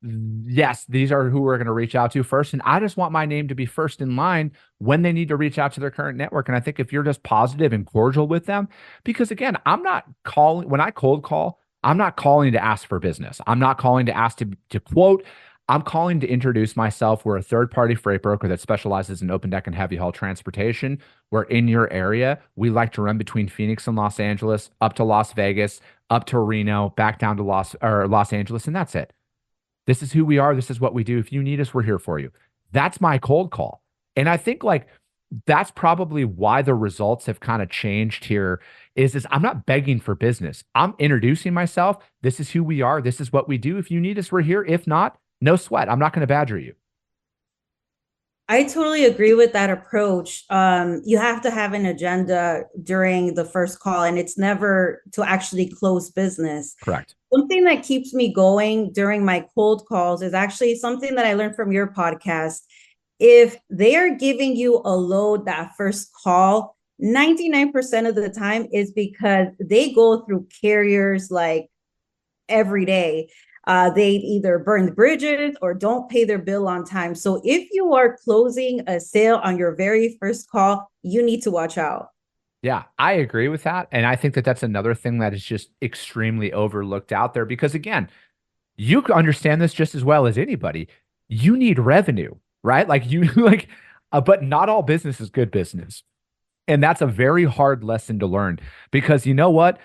yes, these are who we're going to reach out to first. And I just want my name to be first in line when they need to reach out to their current network. And I think if you're just positive and cordial with them, because again, I'm not calling, when I cold call, I'm not calling to ask for business. I'm not calling to ask to quote. I'm calling to introduce myself. We're a third-party freight broker that specializes in open deck and heavy haul transportation. We're in your area. We like to run between Phoenix and Los Angeles, up to Las Vegas, up to Reno, back down to Los Angeles, and that's it. This is who we are. This is what we do. If you need us, we're here for you. That's my cold call. And I think like that's probably why the results have kind of changed here is I'm not begging for business. I'm introducing myself. This is who we are. This is what we do. If you need us, we're here. If not, no sweat. I'm not going to badger you. I totally agree with that approach. You have to have an agenda during the first call, and it's never to actually close business. Correct. Something that keeps me going during my cold calls is actually something that I learned from your podcast. If they are giving you a load that first call, 99% of the time is because they go through carriers like every day. They either burn the bridges or don't pay their bill on time. So if you are closing a sale on your very first call, you need to watch out. Yeah, I agree with that. And I think that that's another thing that is just extremely overlooked out there, because again, you understand this just as well as anybody. You need revenue, right? Like But not all business is good business. And that's a very hard lesson to learn because you know what?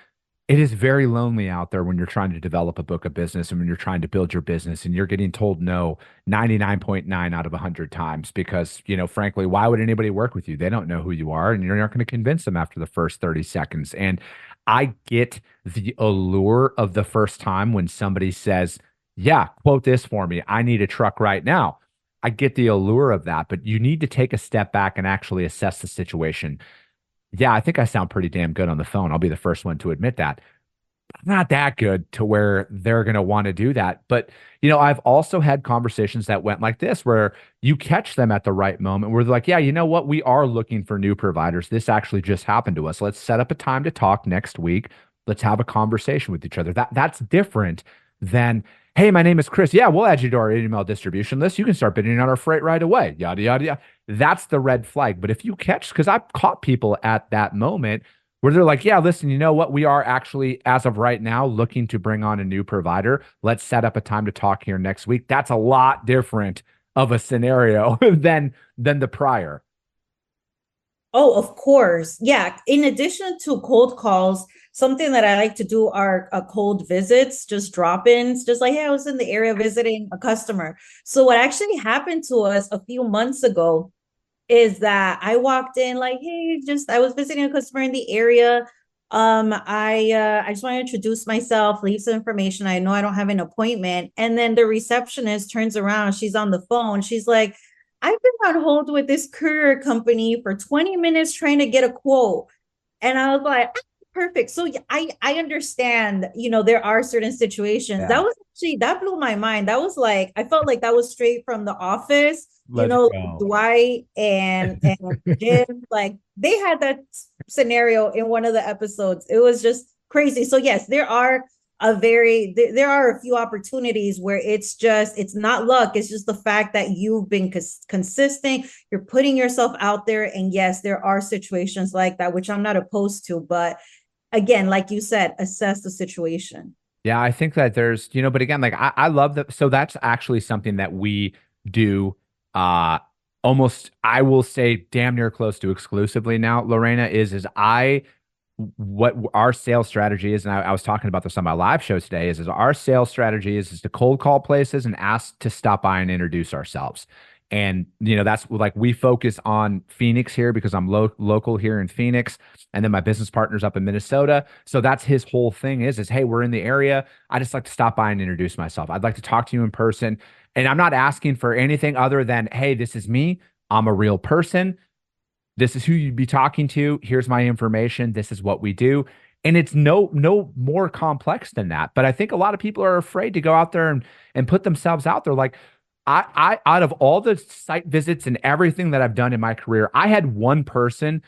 It is very lonely out there when you're trying to develop a book of business and when you're trying to build your business and you're getting told no 99.9 out of 100 times because, frankly, why would anybody work with you? They don't know who you are and you're not going to convince them after the first 30 seconds. And I get the allure of the first time when somebody says, yeah, quote this for me. I need a truck right now. I get the allure of that, but you need to take a step back and actually assess the situation. Yeah, I think I sound pretty damn good on the phone. I'll be the first one to admit that. I'm not that good to where they're going to want to do that. But, I've also had conversations that went like this, where you catch them at the right moment where they're like, yeah, you know what? We are looking for new providers. This actually just happened to us. Let's set up a time to talk next week. Let's have a conversation with each other. That's different than, hey, my name is Chris. Yeah, we'll add you to our email distribution list. You can start bidding on our freight right away. Yada, yada, yada. That's the red flag. But if you catch, because I've caught people at that moment where they're like, yeah, listen, you know what? We are actually, as of right now, looking to bring on a new provider. Let's set up a time to talk here next week. That's a lot different of a scenario than the prior. Oh, of course. Yeah. In addition to cold calls, something that I like to do are cold visits, just drop-ins, just like, hey, I was in the area visiting a customer. So what actually happened to us a few months ago is that I walked in like, hey, I was visiting a customer in the area. I just want to introduce myself, leave some information. I know I don't have an appointment. And then the receptionist turns around, she's on the phone. She's like, I've been on hold with this courier company for 20 minutes trying to get a quote. And I was like, perfect. So I understand, there are certain situations. Yeah. That was actually, that blew my mind. That was like, I felt like that was straight from The Office. Let's go. Dwight and Jim, like they had that scenario in one of the episodes. It was just crazy. So yes, there are a few opportunities where it's not luck. It's just the fact that you've been consistent. You're putting yourself out there. And yes, there are situations like that, which I'm not opposed to. But again, like you said, assess the situation. Yeah, I think that there's, but again, like I love that. So that's actually something that we do almost, I will say damn near close to exclusively now, Lorena, is what our sales strategy is, and I was talking about this on my live show today, is our sales strategy is to cold call places and ask to stop by and introduce ourselves. And, that's like we focus on Phoenix here because I'm local here in Phoenix. And then my business partner's up in Minnesota. So that's his whole thing is, hey, we're in the area. I just like to stop by and introduce myself. I'd like to talk to you in person. And I'm not asking for anything other than, hey, this is me. I'm a real person. This is who you'd be talking to. Here's my information. This is what we do. And it's no more complex than that. But I think a lot of people are afraid to go out there and put themselves out there. Like I out of all the site visits and everything that I've done in my career, I had one person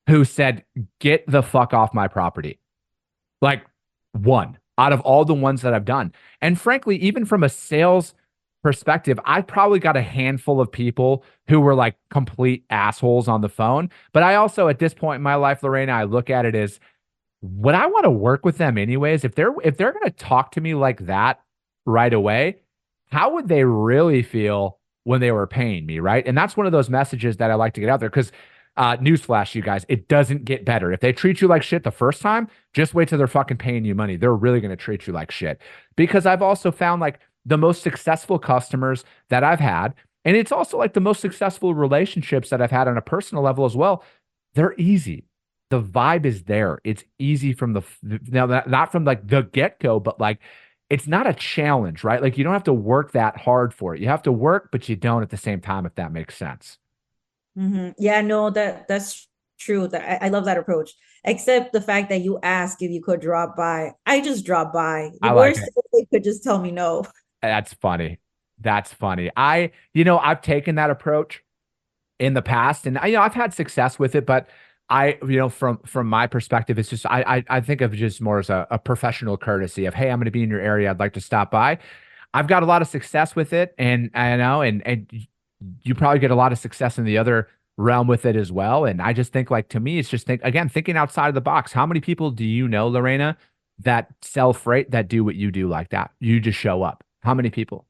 who said, get the fuck off my property. Like one out of all the ones that I've done. And frankly, even from a sales perspective, I probably got a handful of people who were like complete assholes on the phone. But I also, at this point in my life, Lorena, I look at it as, would I want to work with them anyways? If they're going to talk to me like that right away, how would they really feel when they were paying me, right? And that's one of those messages that I like to get out there because newsflash, you guys, it doesn't get better. If they treat you like shit the first time, just wait till they're fucking paying you money. They're really going to treat you like shit. Because I've also found like the most successful customers that I've had, and it's also like the most successful relationships that I've had on a personal level as well, they're easy. The vibe is there. It's easy from not from like the get-go, but like it's not a challenge, right? Like you don't have to work that hard for it. You have to work, but you don't at the same time, if that makes sense. Mm-hmm. Yeah, no, that's true. I love that approach. Except the fact that you ask if you could drop by. I just drop by. The worst if they could just tell me no. That's funny. That's funny. I've taken that approach in the past, and I've had success with it, but from my perspective, it's just I think of it just more as a professional courtesy of, hey, I'm going to be in your area. I'd like to stop by. I've got a lot of success with it, and I know, and you probably get a lot of success in the other realm with it as well. And I just think, like, to me, it's just thinking outside of the box. How many people do you know, Lorena, that sell freight that do what you do like that? You just show up. How many people?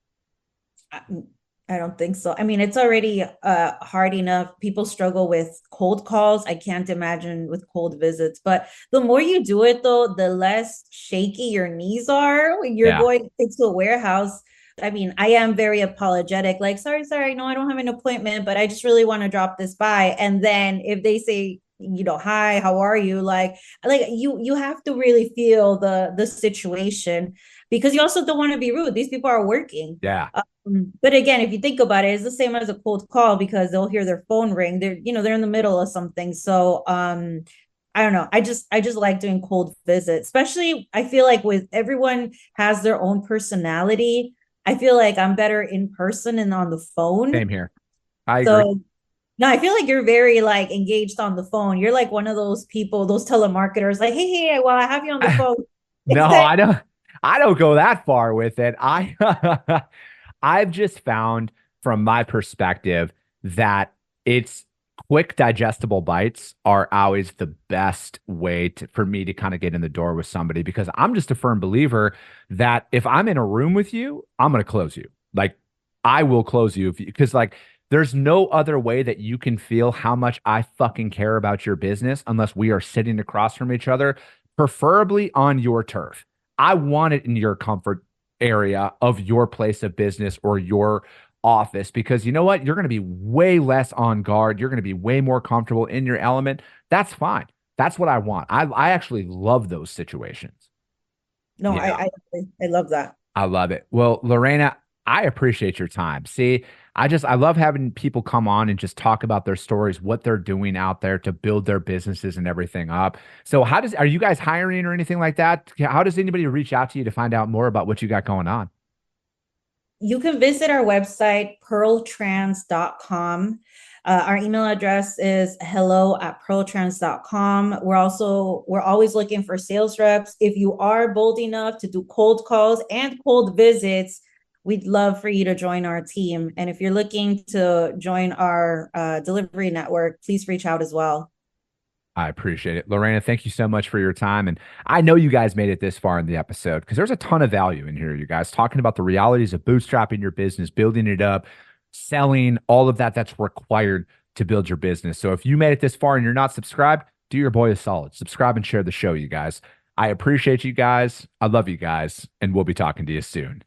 I don't think so. I mean, it's already hard enough. People struggle with cold calls. I can't imagine with cold visits. But the more you do it, though, the less shaky your knees are when you're Yeah. going into a warehouse. I mean, I am very apologetic. Like, sorry, no, I don't have an appointment, but I just really want to drop this by. And then if they say, hi, how are you? Like you have to really feel the situation, because you also don't want to be rude. These people are working. Yeah. But again, if you think about it, it's the same as a cold call, because they'll hear their phone ring. They're in the middle of something. So I don't know. I just like doing cold visits, especially I feel like with everyone has their own personality. I feel like I'm better in person and on the phone. Same here. I agree. So no, I feel like you're very like engaged on the phone. You're like one of those people, those telemarketers, like, hey, well, I have you on the phone. No, I don't go that far with it. I've just found from my perspective that it's quick digestible bites are always the best way for me to kind of get in the door with somebody, because I'm just a firm believer that if I'm in a room with you, I'm going to close you. Like I will close you because like there's no other way that you can feel how much I fucking care about your business unless we are sitting across from each other, preferably on your turf. I want it in your comfort area of your place of business or your office, because you know what? You're going to be way less on guard. You're going to be way more comfortable in your element. That's fine. That's what I want. I actually love those situations. No, Yeah. I love that. I love it. Well, Lorena, I appreciate your time. See, I love having people come on and just talk about their stories, what they're doing out there to build their businesses and everything up. So are you guys hiring or anything like that? How does anybody reach out to you to find out more about what you got going on? You can visit our website, pearltrans.com. Our email address is hello@pearltrans.com. We're always looking for sales reps. If you are bold enough to do cold calls and cold visits, we'd love for you to join our team. And if you're looking to join our delivery network, please reach out as well. I appreciate it. Lorena, thank you so much for your time. And I know you guys made it this far in the episode because there's a ton of value in here, you guys, talking about the realities of bootstrapping your business, building it up, selling, all of that that's required to build your business. So if you made it this far and you're not subscribed, do your boy a solid. Subscribe and share the show, you guys. I appreciate you guys. I love you guys. And we'll be talking to you soon.